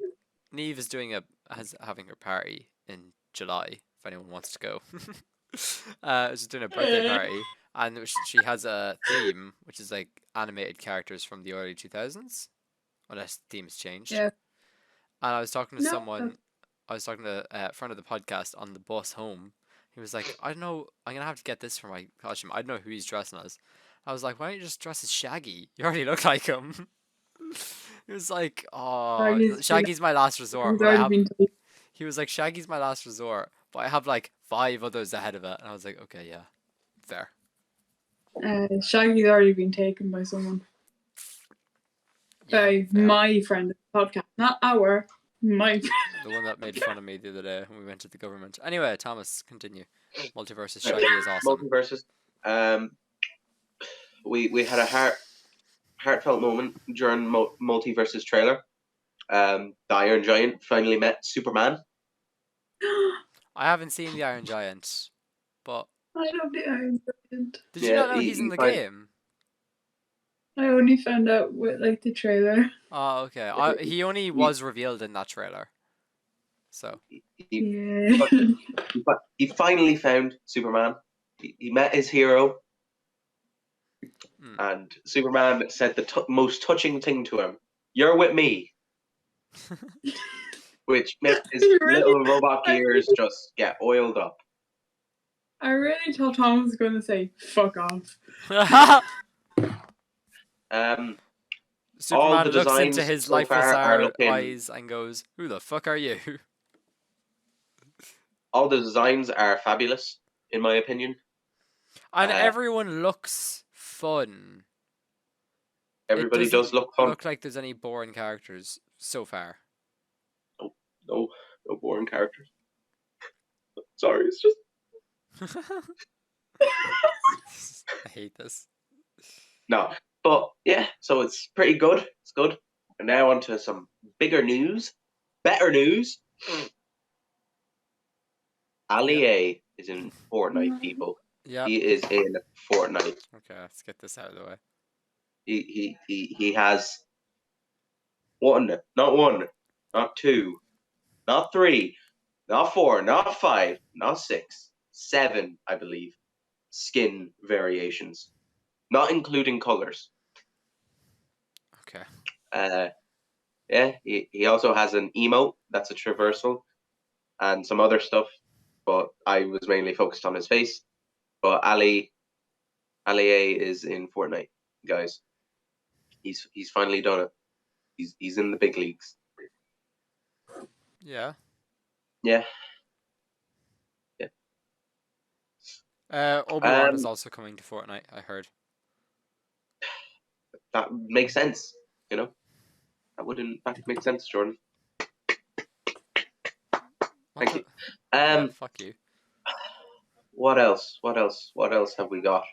[SPEAKER 1] Neve is having her party in July, if anyone wants to go. She's doing a birthday party, and she has a theme, which is like animated characters from the early 2000s, unless the theme's changed.
[SPEAKER 2] Yeah.
[SPEAKER 1] And I was talking to I was talking to a friend of the podcast on the bus home. He was like, I don't know, I'm going to have to get this for my costume. I don't know who he's dressing as. I was like, why don't you just dress as Shaggy? You already look like him. He was like, oh, Shaggy's my last resort. He was like, Shaggy's my last resort, but I have like 5 others ahead of it. And I was like, okay, yeah, fair.
[SPEAKER 2] Shaggy's already been taken by someone. By my friend of the podcast. Not my friend.
[SPEAKER 1] The one that made fun of me the other day when we went to the government. Anyway, Thomas, continue. Multiverses Shaggy is awesome.
[SPEAKER 3] Multiverses. We had a heartfelt moment during Multiverses trailer. The Iron Giant finally met Superman.
[SPEAKER 1] I haven't seen the Iron Giant, but
[SPEAKER 2] I love the Iron Giant.
[SPEAKER 1] Did you not know he's in the game?
[SPEAKER 2] I only found out with like the trailer.
[SPEAKER 1] Oh, okay. He only was revealed in that trailer. So
[SPEAKER 3] but he finally found Superman. He met his hero, and Superman said the most touching thing to him: "You're with me." which makes his little robot gears just get oiled up.
[SPEAKER 2] I really thought Thomas was going to say, fuck off.
[SPEAKER 1] Superman looks
[SPEAKER 3] designs
[SPEAKER 1] into his
[SPEAKER 3] so
[SPEAKER 1] lifeless
[SPEAKER 3] far are looking,
[SPEAKER 1] eyes and goes, "Who the fuck are you?"
[SPEAKER 3] all the designs are fabulous, in my opinion.
[SPEAKER 1] And everyone looks fun.
[SPEAKER 3] Everybody does look fun.
[SPEAKER 1] Look like there's any boring characters so far.
[SPEAKER 3] No boring characters. Sorry, it's just.
[SPEAKER 1] I hate this.
[SPEAKER 3] No, but yeah, so it's pretty good. It's good. And now on to some bigger news, better news. Ali A is in Fortnite, people.
[SPEAKER 1] Yeah.
[SPEAKER 3] He is in Fortnite.
[SPEAKER 1] Okay, let's get this out of the way.
[SPEAKER 3] He has not one, not two, not three, not four, not five, not six, 7, I believe, skin variations, not including colors.
[SPEAKER 1] Okay.
[SPEAKER 3] Yeah, he also has an emote that's a traversal and some other stuff, but I was mainly focused on his face. But Ali A is in Fortnite, guys. He's finally done it. He's in the big leagues.
[SPEAKER 1] Yeah.
[SPEAKER 3] Yeah.
[SPEAKER 1] Obi-Wan is also coming to Fortnite, I heard.
[SPEAKER 3] That makes sense, you know? That would in fact make sense, Jordan. Thank you.
[SPEAKER 1] Yeah, fuck you.
[SPEAKER 3] What else have we got?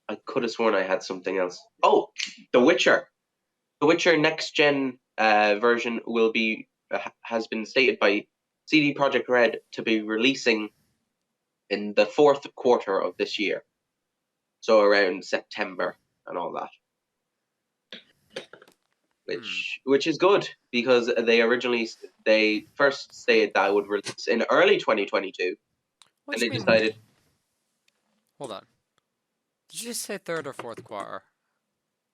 [SPEAKER 3] I could have sworn I had something else. Oh, The Witcher. The Witcher next gen version will be has been stated by CD Projekt Red to be releasing in the 4th quarter of this year, so around September and all that. Which is good because they first stated that it would release in early 2022,
[SPEAKER 1] What
[SPEAKER 3] and
[SPEAKER 1] do
[SPEAKER 3] they
[SPEAKER 1] you mean?
[SPEAKER 3] decided.
[SPEAKER 1] Hold on. Did you just say 3rd or 4th quarter?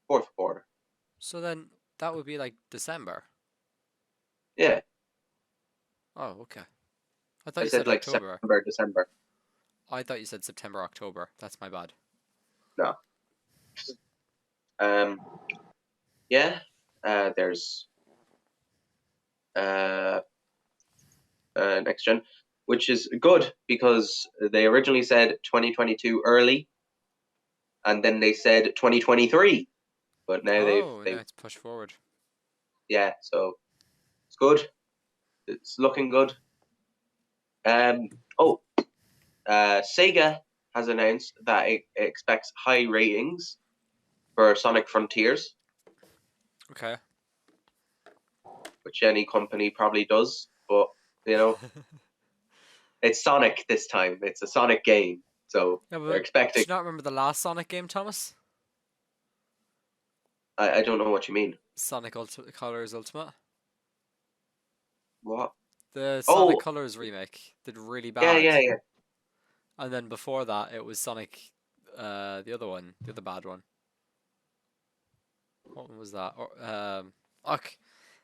[SPEAKER 3] 4th quarter.
[SPEAKER 1] So then that would be like December.
[SPEAKER 3] Yeah.
[SPEAKER 1] Oh, okay. I thought
[SPEAKER 3] I
[SPEAKER 1] you
[SPEAKER 3] said
[SPEAKER 1] said
[SPEAKER 3] like
[SPEAKER 1] October.
[SPEAKER 3] September, December.
[SPEAKER 1] I thought you said September, October. That's my bad.
[SPEAKER 3] No. Yeah. There's next gen, which is good because they originally said 2022 early, and then they said 2023, but now
[SPEAKER 1] now
[SPEAKER 3] they've
[SPEAKER 1] it's pushed forward.
[SPEAKER 3] Yeah, so it's good. It's looking good. Sega has announced that it expects high ratings for Sonic Frontiers.
[SPEAKER 1] Okay.
[SPEAKER 3] Which any company probably does, but it's Sonic this time. It's a Sonic game, so they're expecting.
[SPEAKER 1] Do you not remember the last Sonic game, Thomas?
[SPEAKER 3] I don't know what you mean.
[SPEAKER 1] Sonic Colors Ultimate.
[SPEAKER 3] What?
[SPEAKER 1] The Sonic Colors remake did really bad.
[SPEAKER 3] Yeah.
[SPEAKER 1] And then before that, it was Sonic, the other one, the other bad one. What one was that?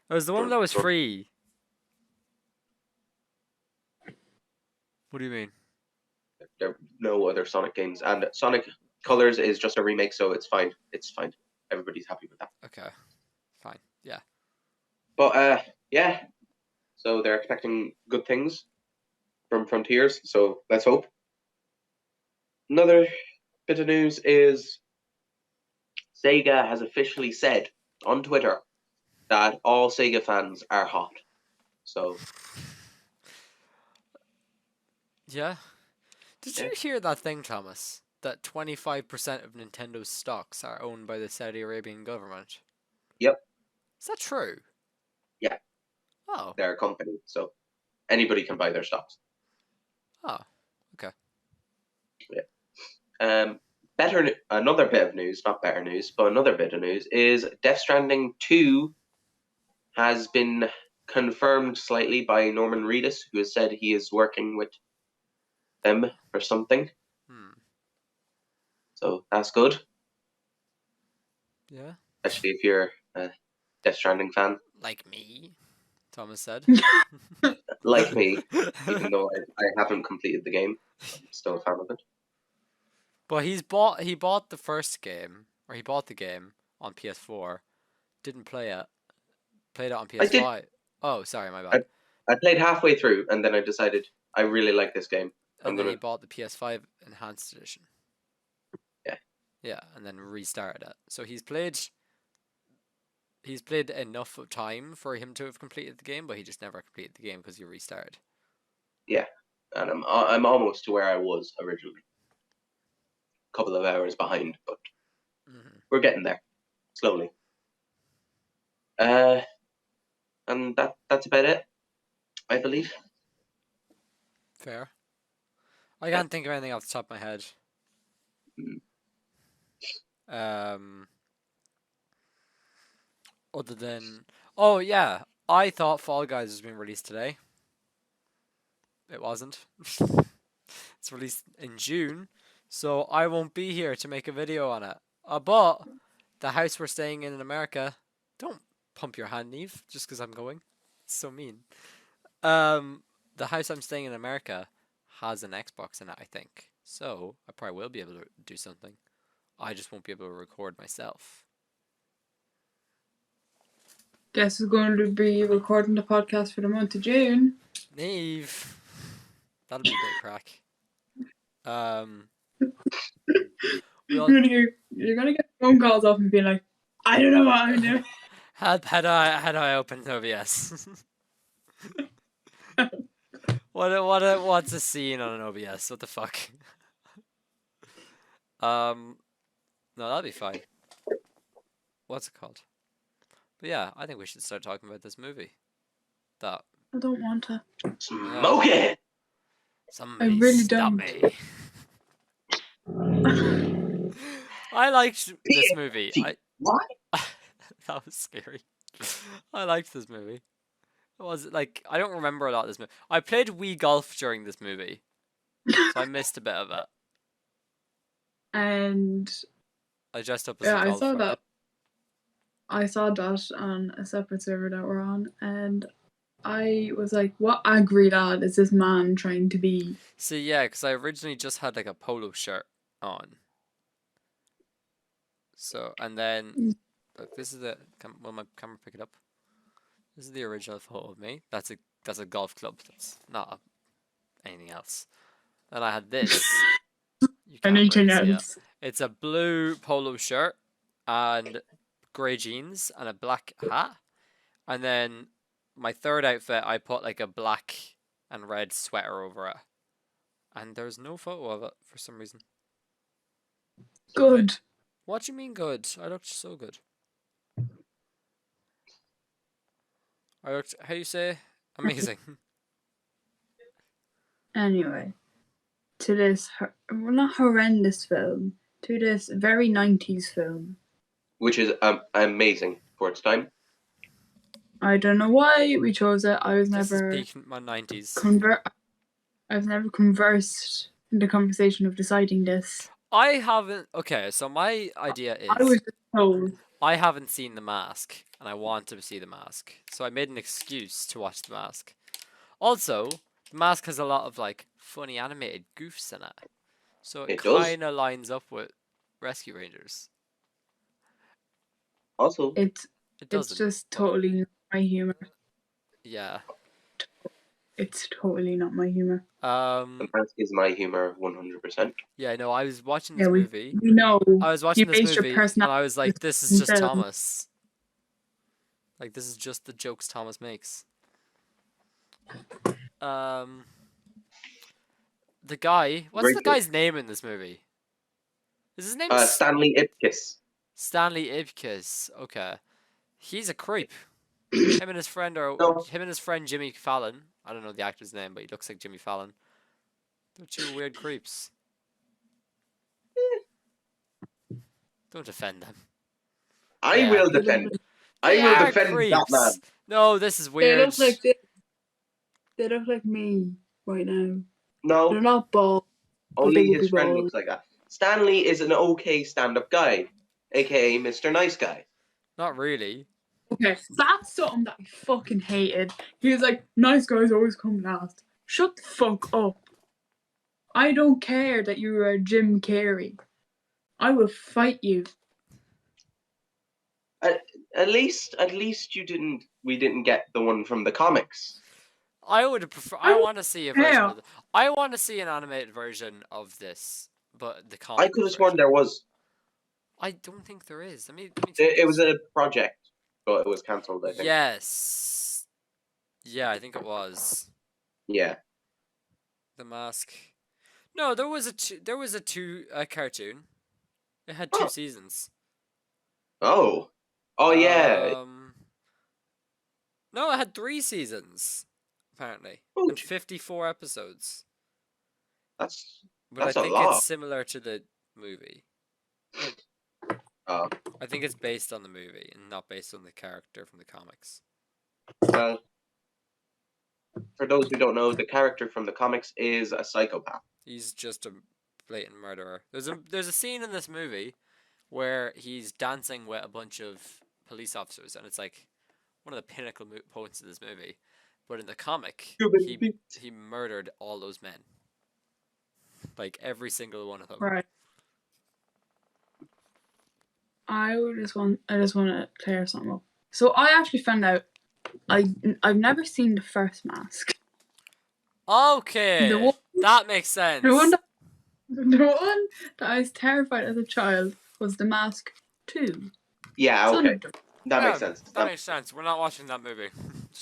[SPEAKER 1] It was the one that was free. What do you mean?
[SPEAKER 3] There are no other Sonic games, and Sonic Colors is just a remake, so it's fine. It's fine. Everybody's happy with that.
[SPEAKER 1] Okay, fine. Yeah.
[SPEAKER 3] But yeah. So they're expecting good things from Frontiers. So let's hope. Another bit of news is Sega has officially said on Twitter that all Sega fans are hot. So
[SPEAKER 1] yeah. Did you hear that thing, Thomas? That 25% of Nintendo's stocks are owned by the Saudi Arabian government?
[SPEAKER 3] Yep.
[SPEAKER 1] Is that true?
[SPEAKER 3] Yeah.
[SPEAKER 1] Oh.
[SPEAKER 3] They're a company, so anybody can buy their stocks.
[SPEAKER 1] Oh, okay.
[SPEAKER 3] Yeah. Another bit of news, not better news, but another bit of news is Death Stranding 2 has been confirmed slightly by Norman Reedus, who has said he is working with them for something. So that's good.
[SPEAKER 1] Yeah.
[SPEAKER 3] Especially if you're a Death Stranding fan.
[SPEAKER 1] Like me. Thomas said.
[SPEAKER 3] Like me, even though I haven't completed the game, I'm still a fan of it.
[SPEAKER 1] But he bought the first game, or he bought the game on PS4, didn't play it, played it on
[SPEAKER 3] I did.
[SPEAKER 1] PS5. Oh, sorry, my bad.
[SPEAKER 3] I played halfway through, and then I decided I really like this game.
[SPEAKER 1] And then he bought the PS5 Enhanced Edition.
[SPEAKER 3] Yeah.
[SPEAKER 1] Yeah, and then restarted it. So he's played enough of time for him to have completed the game, but he just never completed the game because he restarted.
[SPEAKER 3] Yeah, and I'm almost to where I was originally. A couple of hours behind, but we're getting there slowly. And that's about it, I believe.
[SPEAKER 1] Fair. I can't think of anything off the top of my head. Other than, oh yeah, I thought Fall Guys was being released today. It wasn't. It's released in June, so I won't be here to make a video on it. But the house we're staying in America, don't pump your hand, Neve, just because I'm going. It's so mean. The house I'm staying in America has an Xbox in it, I think. So I probably will be able to do something. I just won't be able to record myself.
[SPEAKER 2] Guess who's going to be recording the podcast for the month of June?
[SPEAKER 1] Neve. That'll be a bit of crack.
[SPEAKER 2] You're gonna get phone calls off and be like, I don't know what I'm doing.
[SPEAKER 1] Had I opened OBS? What's a scene on an OBS? What the fuck? No, that'll be fine. What's it called? But yeah, I think we should start talking about this movie.
[SPEAKER 2] I don't want to.
[SPEAKER 3] Smoke it!
[SPEAKER 1] Somebody
[SPEAKER 2] I really
[SPEAKER 1] stop
[SPEAKER 2] don't.
[SPEAKER 1] me. I liked this movie.
[SPEAKER 3] What?
[SPEAKER 1] That was scary. I liked this movie. It was like, I don't remember a lot of this movie. I played Wii Golf during this movie, so I missed a bit of it.
[SPEAKER 2] And
[SPEAKER 1] I dressed up as a golfer.
[SPEAKER 2] I saw that. I saw that on a separate server that we're on, and I was like, what angry lad is this man trying to be?
[SPEAKER 1] See, yeah, because I originally just had like a polo shirt on. So, and then, look, this is the, will my camera pick it up? This is the original photo of me. That's a golf club. That's not anything else. And I had this. You can't
[SPEAKER 2] Anything
[SPEAKER 1] really see it.
[SPEAKER 2] else?
[SPEAKER 1] It's a blue polo shirt and grey jeans and a black hat. And then my third outfit, I put like a black and red sweater over it. And there's no photo of it for some reason.
[SPEAKER 2] Good.
[SPEAKER 1] What do you mean good? I looked so good. I looked, how you say? Amazing.
[SPEAKER 2] Anyway, to this, not horrendous film, to this very 90s film.
[SPEAKER 3] Which is amazing for its time.
[SPEAKER 2] I don't know why we chose it. I was
[SPEAKER 1] This
[SPEAKER 2] never
[SPEAKER 1] is peak my 90s.
[SPEAKER 2] I've never conversed in the conversation of deciding this.
[SPEAKER 1] I haven't. Okay, so my idea is
[SPEAKER 2] I was just told.
[SPEAKER 1] I haven't seen The Mask, and I want to see The Mask, so I made an excuse to watch The Mask. Also, The Mask has a lot of like funny animated goofs in it, so it kind of lines up with Rescue Rangers.
[SPEAKER 3] Also,
[SPEAKER 2] it's just totally not my humor.
[SPEAKER 1] Yeah.
[SPEAKER 2] It's totally not my humor.
[SPEAKER 3] The Mask is my humor 100%.
[SPEAKER 1] Yeah, no, I was watching this movie.
[SPEAKER 2] We know.
[SPEAKER 1] I was watching this movie, and I was like, this is just Thomas. Like, this is just the jokes Thomas makes. The guy, what's the guy's name in this movie? Is his name
[SPEAKER 3] Stanley Ipkiss.
[SPEAKER 1] Stanley Ipkiss. Okay, he's a creep. Him and his friend Jimmy Fallon. I don't know the actor's name, but he looks like Jimmy Fallon. They're two weird creeps. Don't defend them.
[SPEAKER 3] I will defend. I will defend that man.
[SPEAKER 1] No, this is weird.
[SPEAKER 2] They look like me right now.
[SPEAKER 3] No,
[SPEAKER 2] they're not bald.
[SPEAKER 3] Only his friend looks like that. Stanley is an okay stand-up guy, aka Mr. Nice Guy.
[SPEAKER 1] Not really.
[SPEAKER 2] Okay, that's something that I fucking hated. He was like, nice guys always come last. Shut the fuck up. I don't care that you are Jim Carrey. I will fight you.
[SPEAKER 3] At least we didn't get the one from the comics.
[SPEAKER 1] I would prefer. I want to see a version of. I want to see an animated version of this, but the comic.
[SPEAKER 3] I could have sworn there was.
[SPEAKER 1] I don't think there is. Let me
[SPEAKER 3] It was a project, but it was cancelled. I think.
[SPEAKER 1] Yes. Yeah, I think it was.
[SPEAKER 3] Yeah.
[SPEAKER 1] The Mask. No, there was a cartoon. It had 2 seasons.
[SPEAKER 3] Oh. Oh yeah.
[SPEAKER 1] No, it had 3 seasons. Apparently, and 54 episodes.
[SPEAKER 3] That's
[SPEAKER 1] but I think
[SPEAKER 3] a lot.
[SPEAKER 1] It's similar to the movie.
[SPEAKER 3] Oh.
[SPEAKER 1] I think it's based on the movie and not based on the character from the comics.
[SPEAKER 3] Well, for those who don't know, the character from the comics is a psychopath.
[SPEAKER 1] He's just a blatant murderer. There's a scene in this movie where he's dancing with a bunch of police officers, and it's like one of the pinnacle points of this movie. But in the comic, he murdered all those men, like every single one of them.
[SPEAKER 2] Right. I just want to clear something up. So I actually found out I've never seen the first Mask.
[SPEAKER 1] Okay, that makes sense.
[SPEAKER 2] The one that I was terrified as a child was The Mask 2.
[SPEAKER 3] Yeah, okay. That makes sense.
[SPEAKER 1] That makes sense. We're not watching that movie.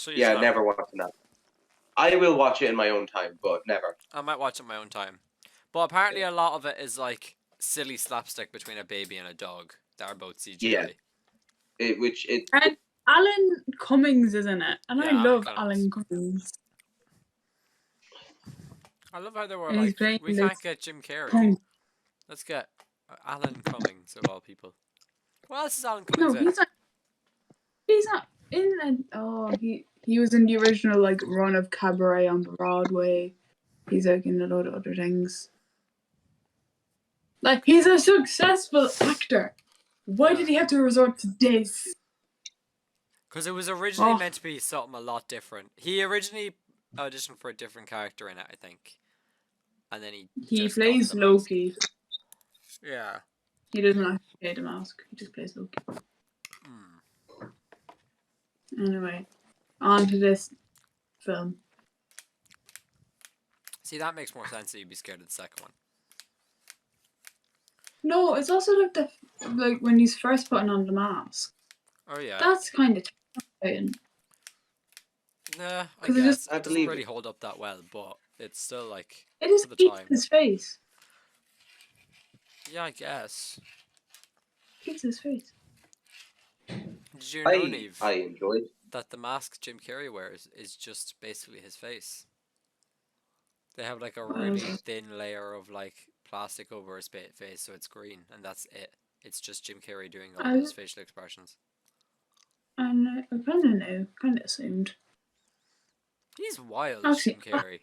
[SPEAKER 3] Yeah, never watching that. I will watch it in my own time, but never.
[SPEAKER 1] I might watch it in my own time. But apparently a lot of it is like silly slapstick between a baby and a dog that are both CGI.
[SPEAKER 3] Yeah.
[SPEAKER 2] And Alan Cummings is in it. And I love Alan Cummings.
[SPEAKER 1] I love how they were like, we can't get Jim Carrey. Let's get Alan Cummings of all people. What else is Alan Cummings in?
[SPEAKER 2] He's not in it. He was in the original like run of Cabaret on Broadway. He's like in a load of other things. Like, he's a successful actor. Why did he have to resort to this?
[SPEAKER 1] Because it was originally meant to be something a lot different. He originally auditioned for a different character in it, I think. And then he
[SPEAKER 2] plays Loki.
[SPEAKER 1] Yeah.
[SPEAKER 2] He doesn't actually play the Mask. He just plays Loki. Anyway, on to this film.
[SPEAKER 1] See, that makes more sense that you'd be scared of the second one.
[SPEAKER 2] No, it's also like when he's first putting on the mask.
[SPEAKER 1] Oh yeah.
[SPEAKER 2] That's kind of terrifying.
[SPEAKER 1] Nah, I guess it doesn't really hold up that well, but it's still like
[SPEAKER 2] it just eats his face.
[SPEAKER 1] Yeah, I guess.
[SPEAKER 2] Eats his face.
[SPEAKER 1] Did you know, Neve,
[SPEAKER 3] I enjoyed
[SPEAKER 1] that the mask Jim Carrey wears is just basically his face? They have like a really thin layer of like plastic over his face, so it's green, and that's it. It's just Jim Carrey doing all those facial expressions.
[SPEAKER 2] I kind of knew, kind of assumed.
[SPEAKER 1] He's wild, Jim Carrey.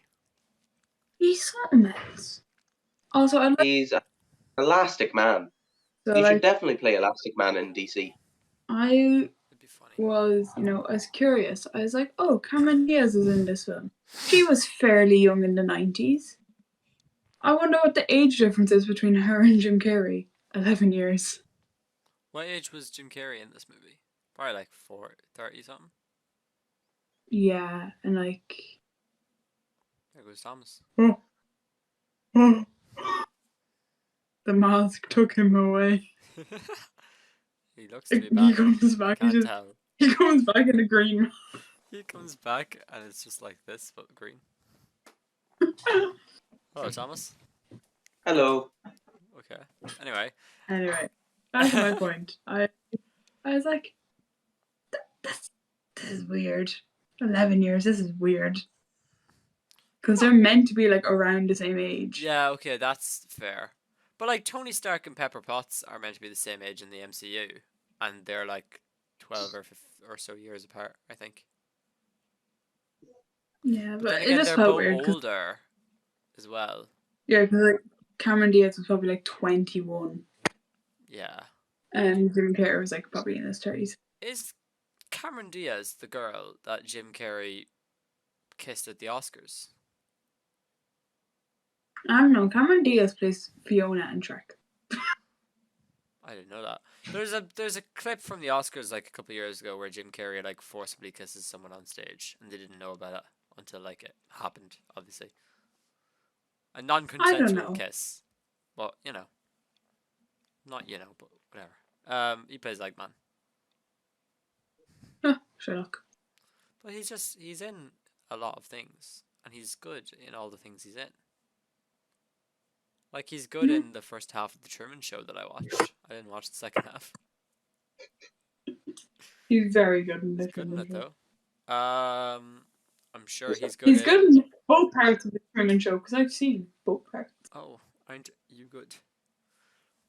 [SPEAKER 2] He's something else. Also,
[SPEAKER 3] he's an Elastic Man. So, he should definitely play Elastic Man in DC.
[SPEAKER 2] I was, I was curious. I was like, oh, Cameron Diaz is in this film. She was fairly young in the 90s. I wonder what the age difference is between her and Jim Carrey. 11 years.
[SPEAKER 1] What age was Jim Carrey in this movie? Probably like 30 something.
[SPEAKER 2] Yeah, and like...
[SPEAKER 1] There goes Thomas.
[SPEAKER 2] The Mask took him away.
[SPEAKER 1] He looks to be back.
[SPEAKER 2] He comes back. He comes back in a green.
[SPEAKER 1] He comes back and it's just like this, but green. Hello, Thomas.
[SPEAKER 3] Hello.
[SPEAKER 1] Okay. Anyway,
[SPEAKER 2] that's my point. I was like, this is weird. 11 years. This is weird. Because they're meant to be like around the same age.
[SPEAKER 1] Yeah. Okay, that's fair. But like Tony Stark and Pepper Potts are meant to be the same age in the MCU, and they're like 12 or so years apart, I think.
[SPEAKER 2] Yeah, but
[SPEAKER 1] it just felt weird. Older, as well.
[SPEAKER 2] Yeah, because like Cameron Diaz was probably like 21.
[SPEAKER 1] Yeah.
[SPEAKER 2] And Jim Carrey was like probably in his 30s.
[SPEAKER 1] Is Cameron Diaz the girl that Jim Carrey kissed at the Oscars?
[SPEAKER 2] I don't know. Cameron Diaz plays Fiona in Shrek.
[SPEAKER 1] I didn't know that. There's a clip from the Oscars like a couple of years ago where Jim Carrey like forcibly kisses someone on stage, and they didn't know about it until like it happened. Obviously, a
[SPEAKER 2] I don't
[SPEAKER 1] non-consensual
[SPEAKER 2] know.
[SPEAKER 1] kiss. Well, not but whatever. He plays like man,
[SPEAKER 2] Sherlock.
[SPEAKER 1] but he's in a lot of things, and he's good in all the things he's in. Like he's good in the first half of the Truman Show that I watched. I didn't watch the second half.
[SPEAKER 2] He's very good in
[SPEAKER 1] He's
[SPEAKER 2] the
[SPEAKER 1] good in
[SPEAKER 2] Truman
[SPEAKER 1] it
[SPEAKER 2] Show.
[SPEAKER 1] though. I'm sure he's good.
[SPEAKER 2] He's good in both parts of the Truman Show because I've seen both parts.
[SPEAKER 1] Oh, aren't you good?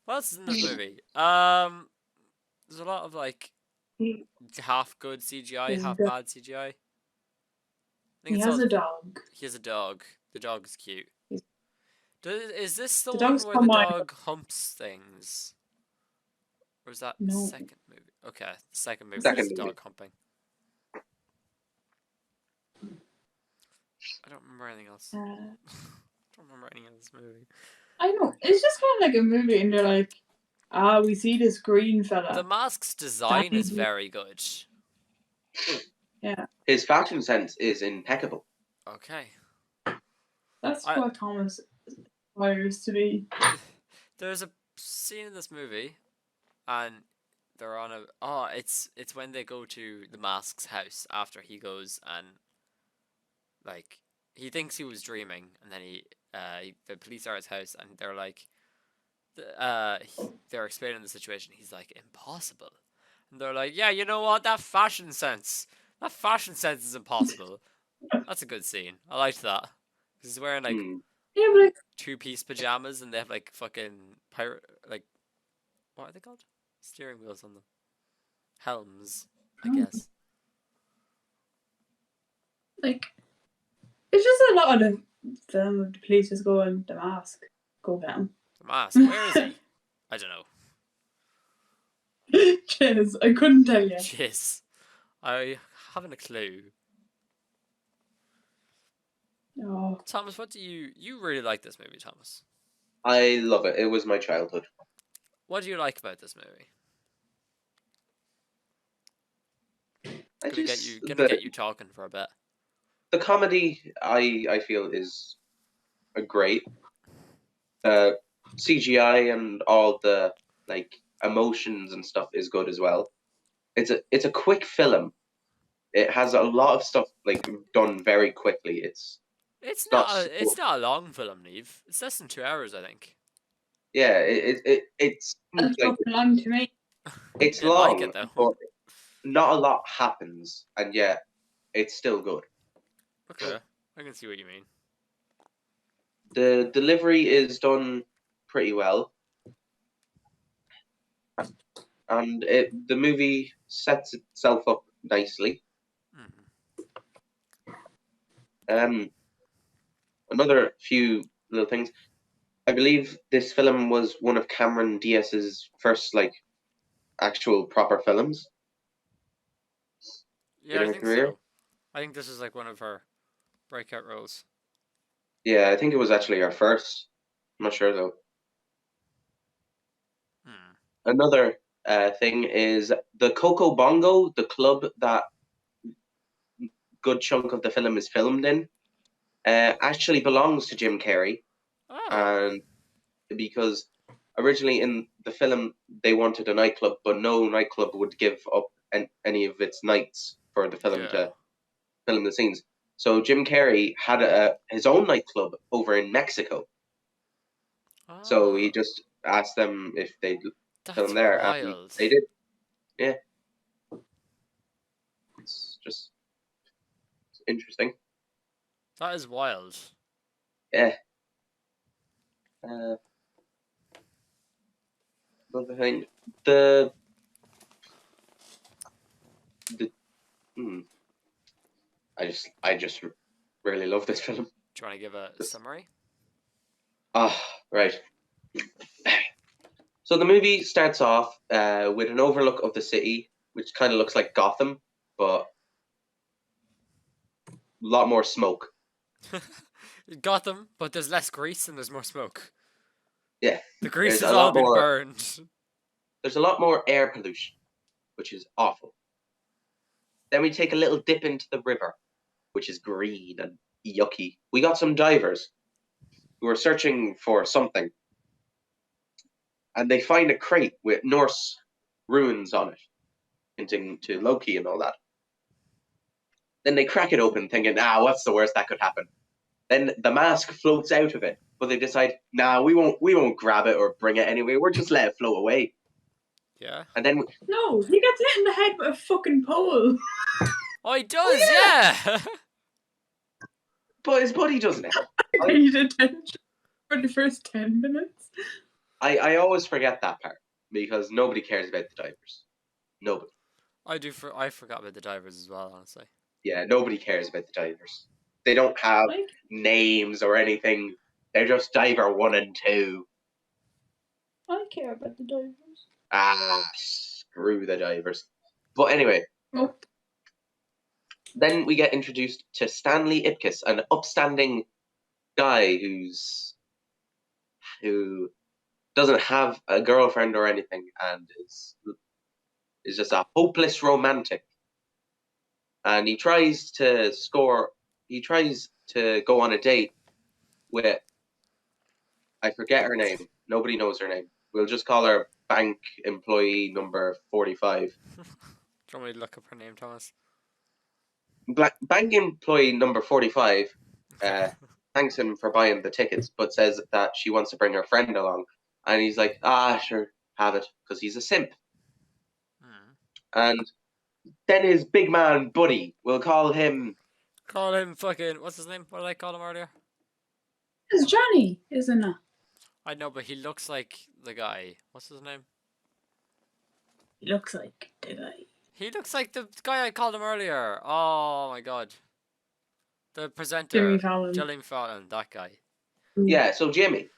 [SPEAKER 1] What else is in this movie? There's a lot of like half good CGI, half bad CGI. I think
[SPEAKER 2] He
[SPEAKER 1] it's
[SPEAKER 2] has
[SPEAKER 1] all,
[SPEAKER 2] a dog.
[SPEAKER 1] He has a dog. The dog is cute.
[SPEAKER 2] He's-
[SPEAKER 1] Is this the
[SPEAKER 2] The
[SPEAKER 1] one
[SPEAKER 2] dog's
[SPEAKER 1] where
[SPEAKER 2] called
[SPEAKER 1] the
[SPEAKER 2] Milo.
[SPEAKER 1] dog humps things? Or is that the
[SPEAKER 2] No.
[SPEAKER 1] second movie? Okay, the second movie
[SPEAKER 3] Second
[SPEAKER 1] is the
[SPEAKER 3] movie.
[SPEAKER 1] dog humping. I don't remember anything else. I don't remember anything in this movie.
[SPEAKER 2] I know. It's just kind of like a movie, and they're like, we see this green fella.
[SPEAKER 1] The mask's design is very good.
[SPEAKER 2] Yeah.
[SPEAKER 3] His fashion sense is impeccable.
[SPEAKER 1] Okay.
[SPEAKER 2] That's what Thomas aspires to be.
[SPEAKER 1] There's a scene in this movie, and they're on a. It's when they go to the mask's house after he goes and like he thinks he was dreaming, and then the police are at his house, and they're like, they're explaining the situation. He's like, impossible, and they're like, yeah, you know what? That fashion sense is impossible. That's a good scene. I liked that. He's wearing like two-piece pajamas, and they have like fucking pirate, like, what are they called? Steering wheels on them. Helms, I guess.
[SPEAKER 2] Like, it's just a lot of the film of the police just going, the mask, go get him.
[SPEAKER 1] The mask, where is he? I don't know.
[SPEAKER 2] Cheers, I couldn't tell you.
[SPEAKER 1] Jeez. I haven't a clue.
[SPEAKER 2] Oh.
[SPEAKER 1] Thomas, what do you really like this movie, Thomas?
[SPEAKER 3] I love it. It was my childhood.
[SPEAKER 1] What do you like about this movie? Gonna get you talking for a bit.
[SPEAKER 3] The comedy I feel is a great. CGI and all the like emotions and stuff is good as well. It's a quick film. It has a lot of stuff like done very quickly.
[SPEAKER 1] It's not a long film, Neve. It's less than 2 hours, I think.
[SPEAKER 3] Yeah, it's
[SPEAKER 2] That's
[SPEAKER 3] like,
[SPEAKER 2] long to me.
[SPEAKER 3] It's long, like it, though. But not a lot happens, and yet it's still good.
[SPEAKER 1] Okay, I can see what you mean.
[SPEAKER 3] The delivery is done pretty well, and the movie sets itself up nicely. Another few little things. I believe this film was one of Cameron Diaz's first like actual proper films.
[SPEAKER 1] Yeah, I think so. I think this is like one of her breakout roles.
[SPEAKER 3] Yeah, I think it was actually her first. I'm not sure though. Another thing is the Coco Bongo, the club that good chunk of the film is filmed in, actually belongs to Jim Carrey.
[SPEAKER 1] Oh.
[SPEAKER 3] And because originally in the film they wanted a nightclub, but no nightclub would give up any of its nights for the film to film the scenes. So Jim Carrey had his own nightclub over in Mexico. Oh. So he just asked them if they'd film there.
[SPEAKER 1] Wild.
[SPEAKER 3] And they did. Yeah. It's just interesting.
[SPEAKER 1] That is wild.
[SPEAKER 3] Yeah. Another thing, I just really love this film.
[SPEAKER 1] Do you want to give a summary?
[SPEAKER 3] Right. So the movie starts off with an overlook of the city, which kind of looks like Gotham. but a lot more smoke.
[SPEAKER 1] Gotham, but there's less grease and there's more smoke.
[SPEAKER 3] Yeah.
[SPEAKER 1] The grease
[SPEAKER 3] There's
[SPEAKER 1] has
[SPEAKER 3] a
[SPEAKER 1] all
[SPEAKER 3] lot
[SPEAKER 1] been
[SPEAKER 3] more-
[SPEAKER 1] burned.
[SPEAKER 3] There's a lot more air pollution, which is awful. Then we take a little dip into the river, which is green and yucky. We got some divers who are searching for something, and they find a crate with Norse runes on it, hinting to Loki and all that. Then they crack it open, thinking, what's the worst that could happen? Then the mask floats out of it, but they decide, we won't grab it or bring it anyway. We'll just let it float away.
[SPEAKER 1] Yeah.
[SPEAKER 3] And then
[SPEAKER 2] No, he gets hit in the head with a fucking pole.
[SPEAKER 1] Oh, he does, yeah.
[SPEAKER 3] but his buddy doesn't.
[SPEAKER 2] I paid attention for the first 10 minutes.
[SPEAKER 3] I always forget that part because nobody cares about the divers. Nobody.
[SPEAKER 1] I forgot about the divers as well, honestly.
[SPEAKER 3] Yeah, nobody cares about the divers. They don't have names or anything. They're just diver 1 and 2.
[SPEAKER 2] I care about the divers.
[SPEAKER 3] Screw the divers. But anyway.
[SPEAKER 2] Oh.
[SPEAKER 3] Then we get introduced to Stanley Ipkiss, an upstanding guy who doesn't have a girlfriend or anything and is just a hopeless romantic. And he tries to go on a date with, I forget her name. Nobody knows her name. We'll just call her bank employee number 45.
[SPEAKER 1] Do you want me to look up her name, Thomas?
[SPEAKER 3] Bank employee number 45 thanks him for buying the tickets, but says that she wants to bring her friend along. And he's like, sure, have it, because he's a simp. And then his big man buddy, we'll call him
[SPEAKER 1] fucking, what's his name? What did I call him earlier?
[SPEAKER 2] It's Johnny, isn't it?
[SPEAKER 1] I know, but he looks like the guy. What's his name?
[SPEAKER 2] He looks like the guy.
[SPEAKER 1] He looks like the guy I called him earlier. Oh my god. The presenter. Jillian Fallon, that guy.
[SPEAKER 3] Yeah, so Jimmy.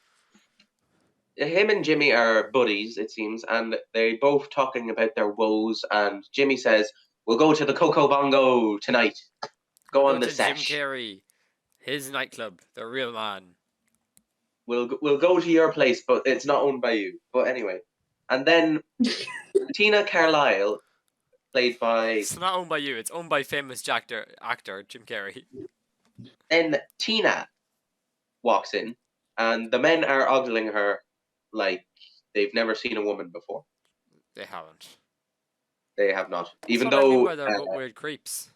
[SPEAKER 3] Him and Jimmy are buddies, it seems, and they're both talking about their woes, and Jimmy says, we'll go to the Coco Bongo tonight. Go on the sesh.
[SPEAKER 1] Jim Carrey, his nightclub, the real man.
[SPEAKER 3] We'll go to your place, but it's not owned by you. But anyway. And then Tina Carlisle, played by...
[SPEAKER 1] It's not owned by you, it's owned by famous actor Jim Carrey.
[SPEAKER 3] Then Tina walks in, and the men are ogling her like they've never seen a woman before.
[SPEAKER 1] They haven't.
[SPEAKER 3] They have not.
[SPEAKER 1] Even though they're weird creeps.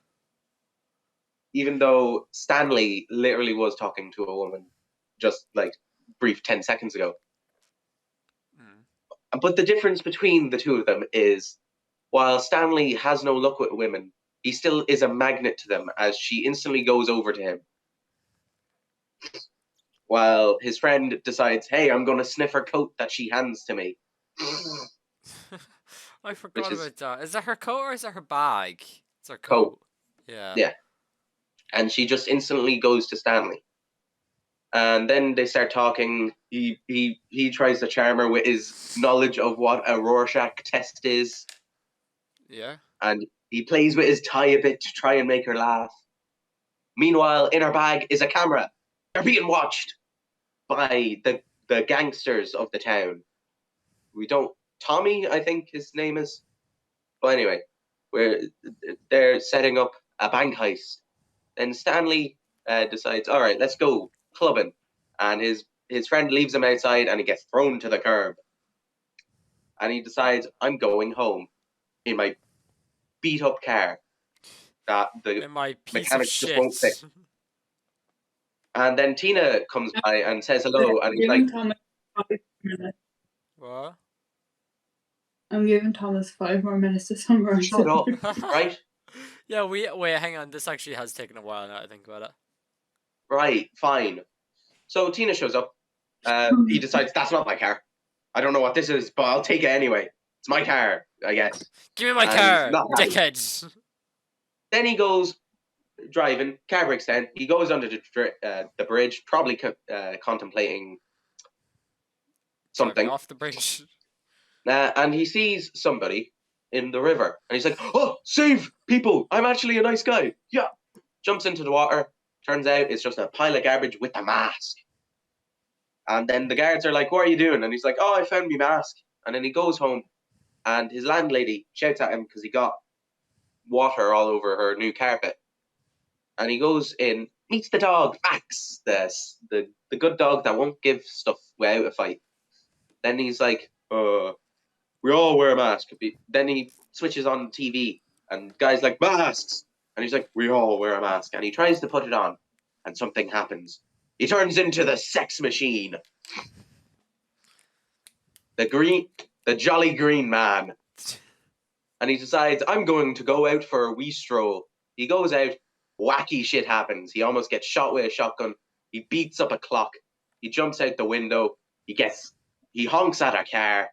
[SPEAKER 3] Even though Stanley literally was talking to a woman just like brief 10 seconds ago. But the difference between the two of them is, while Stanley has no luck with women, he still is a magnet to them, as she instantly goes over to him. While his friend decides, hey, I'm going to sniff her coat that she hands to me.
[SPEAKER 1] I forgot about that. Is that her coat or is that her bag? It's her coat. Yeah.
[SPEAKER 3] Yeah. And she just instantly goes to Stanley. And then they start talking. He tries to charm her with his knowledge of what a Rorschach test is.
[SPEAKER 1] Yeah.
[SPEAKER 3] And he plays with his tie a bit to try and make her laugh. Meanwhile, in her bag is a camera. They're being watched by the gangsters of the town. Tommy, I think his name is. But anyway, they're setting up a bank heist. Then Stanley decides, all right, let's go clubbing. And his friend leaves him outside and he gets thrown to the curb. And he decides, I'm going home in my beat up car that the mechanics just won't fix. And then Tina comes by and says hello, and he's like,
[SPEAKER 2] Thomas 5 minutes.
[SPEAKER 1] What?
[SPEAKER 2] I'm giving Thomas 5 more minutes to summarize.
[SPEAKER 3] Shut up, right?
[SPEAKER 1] Yeah, wait, hang on. This actually has taken a while now to think about it.
[SPEAKER 3] Right, fine. So Tina shows up. He decides, that's not my car. I don't know what this is, but I'll take it anyway. It's my car, I guess.
[SPEAKER 1] Give me my car, dickheads.
[SPEAKER 3] Then he goes driving, car breaks down. He goes under the bridge, probably contemplating something.
[SPEAKER 1] Driving off the bridge.
[SPEAKER 3] And he sees somebody in the river. And he's like, oh, save people. I'm actually a nice guy. Yeah. Jumps into the water. Turns out it's just a pile of garbage with a mask. And then the guards are like, what are you doing? And he's like, oh, I found my mask. And then he goes home and his landlady shouts at him because he got water all over her new carpet. And he goes in, meets the dog, Max, the good dog that won't give stuff without a fight. Then he's like, we all wear a mask. Then he switches on TV and guys like, masks. And he's like, we all wear a mask. And he tries to put it on and something happens. He turns into the sex machine. The jolly green man. And he decides, I'm going to go out for a wee stroll. He goes out, wacky shit happens. He almost gets shot with a shotgun. He beats up a clock. He jumps out the window. He honks at a car.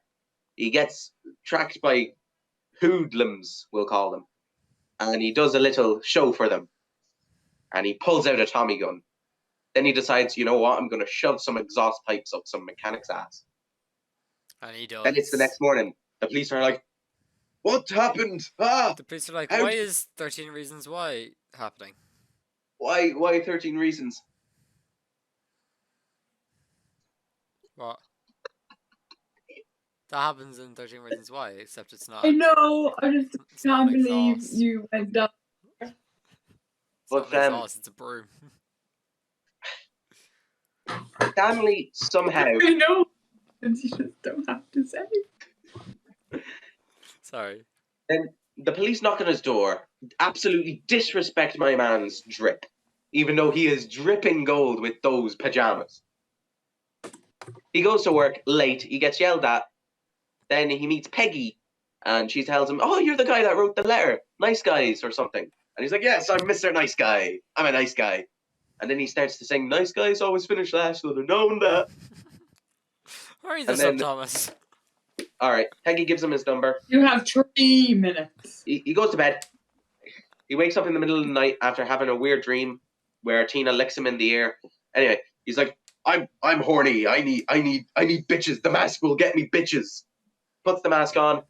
[SPEAKER 3] He gets tracked by hoodlums, we'll call them. And he does a little show for them. And he pulls out a Tommy gun. Then he decides, you know what, I'm going to shove some exhaust pipes up some mechanic's ass.
[SPEAKER 1] And he does.
[SPEAKER 3] Then it's the next morning. The police are like, what happened? Ah!
[SPEAKER 1] The police are like, why is 13 Reasons Why happening?
[SPEAKER 3] Why 13 Reasons?
[SPEAKER 1] What? That happens in 13 Reasons Why, except it's not.
[SPEAKER 2] I know, I just can't believe you went down.
[SPEAKER 1] It's not an exhaust, it's a broom.
[SPEAKER 3] Stanley somehow...
[SPEAKER 2] I know, you just don't have to say.
[SPEAKER 1] Sorry.
[SPEAKER 3] Then the police knock on his door, absolutely disrespect my man's drip, even though he is dripping gold with those pajamas. He goes to work late, he gets yelled at, then he meets Peggy, and she tells him, oh, you're the guy that wrote the letter, nice guys, or something. And he's like, yes, I'm Mr. Nice Guy, I'm a nice guy. And then he starts to sing, nice guys always finish last, should have known that.
[SPEAKER 1] Hurry this up, Thomas.
[SPEAKER 3] Alright, Peggy gives him his number.
[SPEAKER 2] You have 3 minutes.
[SPEAKER 3] He goes to bed. He wakes up in the middle of the night after having a weird dream where Tina licks him in the ear. Anyway, he's like, I'm horny. I need bitches. The mask will get me bitches. Puts the mask on.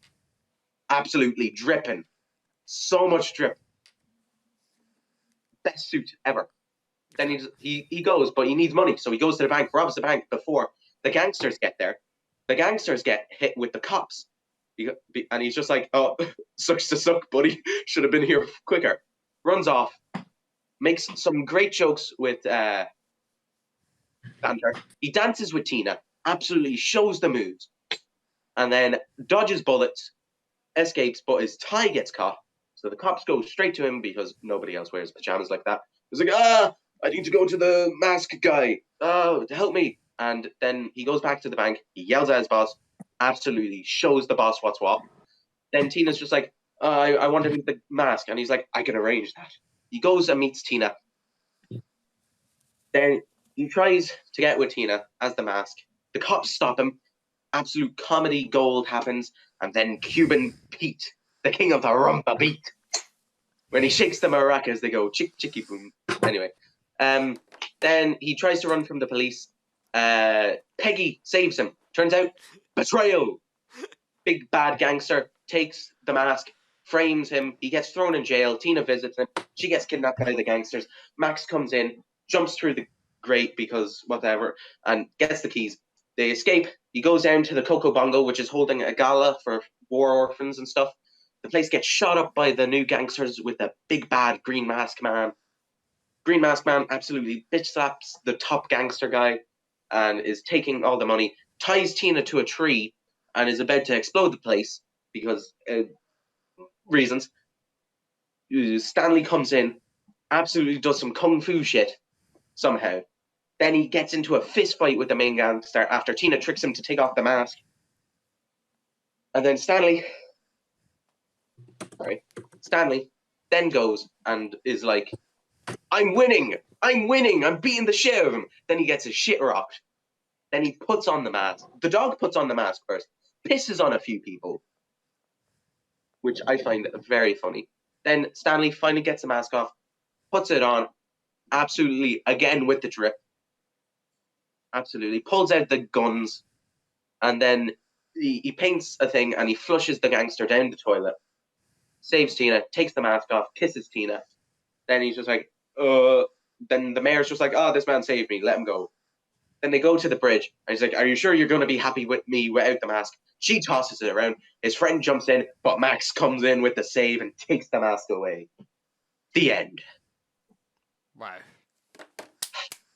[SPEAKER 3] Absolutely dripping. So much drip. Best suit ever. Then he goes, but he needs money, so he goes to the bank, robs the bank before the gangsters get there. The gangsters get hit with the cops. And he's just like, oh, sucks to suck, buddy. Should have been here quicker. Runs off. Makes some great jokes with Banter. He dances with Tina. Absolutely shows the moves. And then dodges bullets. Escapes, but his tie gets caught. So the cops go straight to him because nobody else wears pajamas like that. He's like, I need to go to the mask guy. Oh, help me. And then he goes back to the bank. He yells at his boss. Absolutely shows the boss what's what. Then Tina's just like, I want to meet the mask. And he's like, I can arrange that. He goes and meets Tina. Then he tries to get with Tina as the mask. The cops stop him. Absolute comedy gold happens. And then Cuban Pete, the king of the rumba beat. When he shakes the maracas, they go chick chicky boom. Anyway, then he tries to run from the police. Peggy saves him. Turns out, betrayal. Big bad gangster takes the mask, frames him. He gets thrown in jail. Tina visits him. She gets kidnapped by the gangsters. Max comes in, jumps through the grate because whatever, and gets the keys. They escape. He goes down to the Coco Bongo, which is holding a gala for war orphans and stuff. The place gets shot up by the new gangsters with a big bad Green Mask Man. Green Mask Man absolutely bitch slaps the top gangster guy and is taking all the money, ties Tina to a tree and is about to explode the place because reasons. Stanley comes in, absolutely does some kung fu shit somehow. Then he gets into a fist fight with the main gangster after Tina tricks him to take off the mask. And then Stanley then goes and is like, I'm winning, I'm beating the shit out of him. Then he gets his shit rocked. Then he puts on the mask. The dog puts on the mask first, pisses on a few people, which I find very funny. Then Stanley finally gets the mask off, puts it on, absolutely, again with the drip, absolutely, pulls out the guns, and then he paints a thing and he flushes the gangster down the toilet, saves Tina, takes the mask off, kisses Tina. Then he's just like, then the mayor's just like, oh, this man saved me, let him go. Then they go to the bridge, and he's like, are you sure you're going to be happy with me without the mask? She tosses it around. His friend jumps in, but Max comes in with the save and takes the mask away. The end.
[SPEAKER 1] Wow.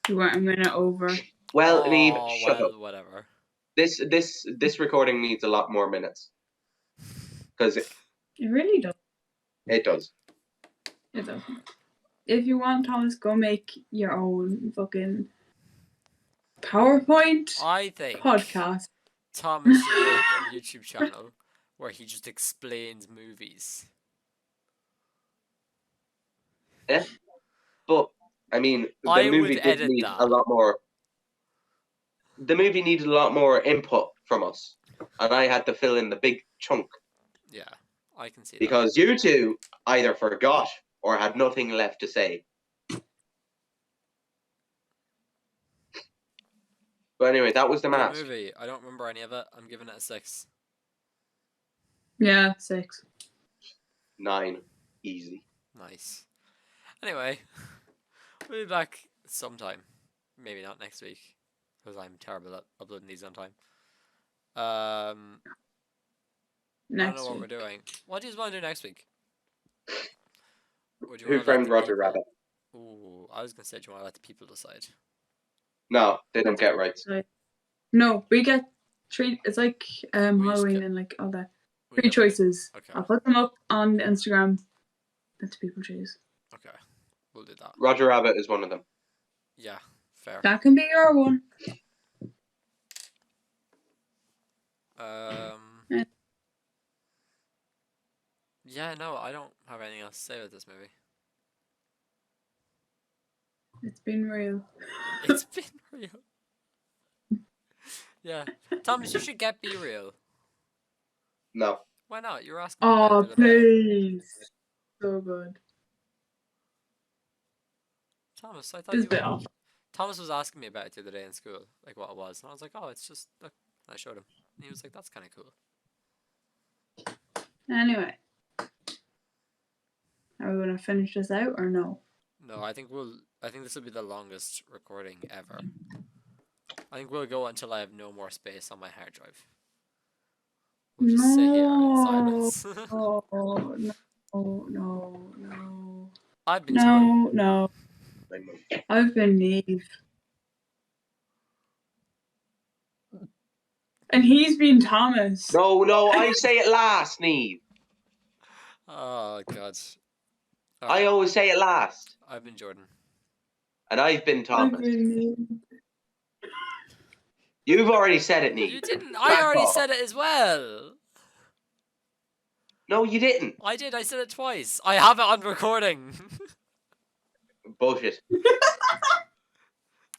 [SPEAKER 2] You went a minute over.
[SPEAKER 3] Well, Neve, shut up.
[SPEAKER 1] Whatever.
[SPEAKER 3] This recording needs a lot more minutes. Because
[SPEAKER 2] it really does.
[SPEAKER 3] It does.
[SPEAKER 2] It does. If you want, Thomas, go make your own fucking PowerPoint
[SPEAKER 1] I think
[SPEAKER 2] podcast.
[SPEAKER 1] Thomas should make a YouTube channel where he just explains movies.
[SPEAKER 3] Yeah, but I mean, the
[SPEAKER 1] I
[SPEAKER 3] movie
[SPEAKER 1] would
[SPEAKER 3] did
[SPEAKER 1] edit
[SPEAKER 3] need
[SPEAKER 1] that.
[SPEAKER 3] a lot more. The movie needed a lot more input from us, and I had to fill in the big chunk.
[SPEAKER 1] Yeah, I can see
[SPEAKER 3] because
[SPEAKER 1] that.
[SPEAKER 3] you two either forgot or had nothing left to say. But anyway, that was the
[SPEAKER 1] Good
[SPEAKER 3] mask.
[SPEAKER 1] movie. I don't remember any of it. I'm giving it a 6.
[SPEAKER 2] Yeah, 6.
[SPEAKER 3] 9. Easy.
[SPEAKER 1] Nice. Anyway, we'll be back sometime. Maybe not next week, because I'm terrible at uploading these on time. I don't know what we're doing. What do you want to do next week?
[SPEAKER 3] Who framed Roger Rabbit?
[SPEAKER 1] Ooh, I was going to say, do you want to let the people decide?
[SPEAKER 3] No, they don't get rights.
[SPEAKER 2] No, we get 3. It's like Halloween and like all that. 3 choices.
[SPEAKER 1] Okay.
[SPEAKER 2] I'll put them up on Instagram. Let the people choose.
[SPEAKER 1] Okay, we'll do that.
[SPEAKER 3] Roger Rabbit is one of them.
[SPEAKER 1] Yeah, fair.
[SPEAKER 2] That can be your one.
[SPEAKER 1] Yeah, no, I don't have anything else to say about this movie.
[SPEAKER 2] It's been real.
[SPEAKER 1] It's been real. Yeah. Thomas, you should get Be Real.
[SPEAKER 3] No.
[SPEAKER 1] Why not? You were asking me
[SPEAKER 2] Oh,
[SPEAKER 1] about it the other day.
[SPEAKER 2] please. So good.
[SPEAKER 1] Thomas, I thought
[SPEAKER 2] It's
[SPEAKER 1] you
[SPEAKER 2] a bit
[SPEAKER 1] would.
[SPEAKER 2] off.
[SPEAKER 1] Thomas was asking me about it the other day in school, like what it was. And I was like, oh, it's just, look. And I showed him. And he was like, that's kind of cool.
[SPEAKER 2] Anyway. Are we going to finish this out or no?
[SPEAKER 1] No, I think this will be the longest recording ever. I think we'll go until I have no more space on my hard drive. We'll just sit here in silence.
[SPEAKER 2] No.
[SPEAKER 1] I've been
[SPEAKER 2] No. I've been Neve. And he's been Thomas.
[SPEAKER 3] No, I say it last, Neve.
[SPEAKER 1] Oh, God.
[SPEAKER 3] I always say it last.
[SPEAKER 1] I've been Jordan.
[SPEAKER 3] And I've been Thomas.
[SPEAKER 2] I've been Neve.
[SPEAKER 3] You've already said it, Neve.
[SPEAKER 1] You didn't. I already said it as well.
[SPEAKER 3] No, you didn't.
[SPEAKER 1] I did. I said it twice. I have it on recording.
[SPEAKER 3] Bullshit.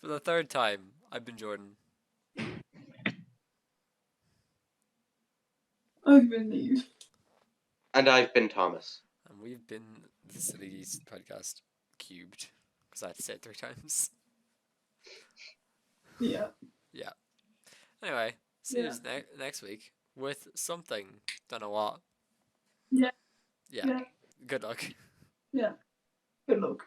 [SPEAKER 1] For the 3rd time, I've been Jordan.
[SPEAKER 2] I've been Neve.
[SPEAKER 3] And I've been Thomas.
[SPEAKER 1] And we've been the Silly Geese podcast cubed. Because I had to say it 3 times.
[SPEAKER 2] Yeah.
[SPEAKER 1] Yeah. Anyway, see you next week with something. Don't know what.
[SPEAKER 2] Yeah.
[SPEAKER 1] Yeah. Good luck.
[SPEAKER 2] Yeah. Good luck.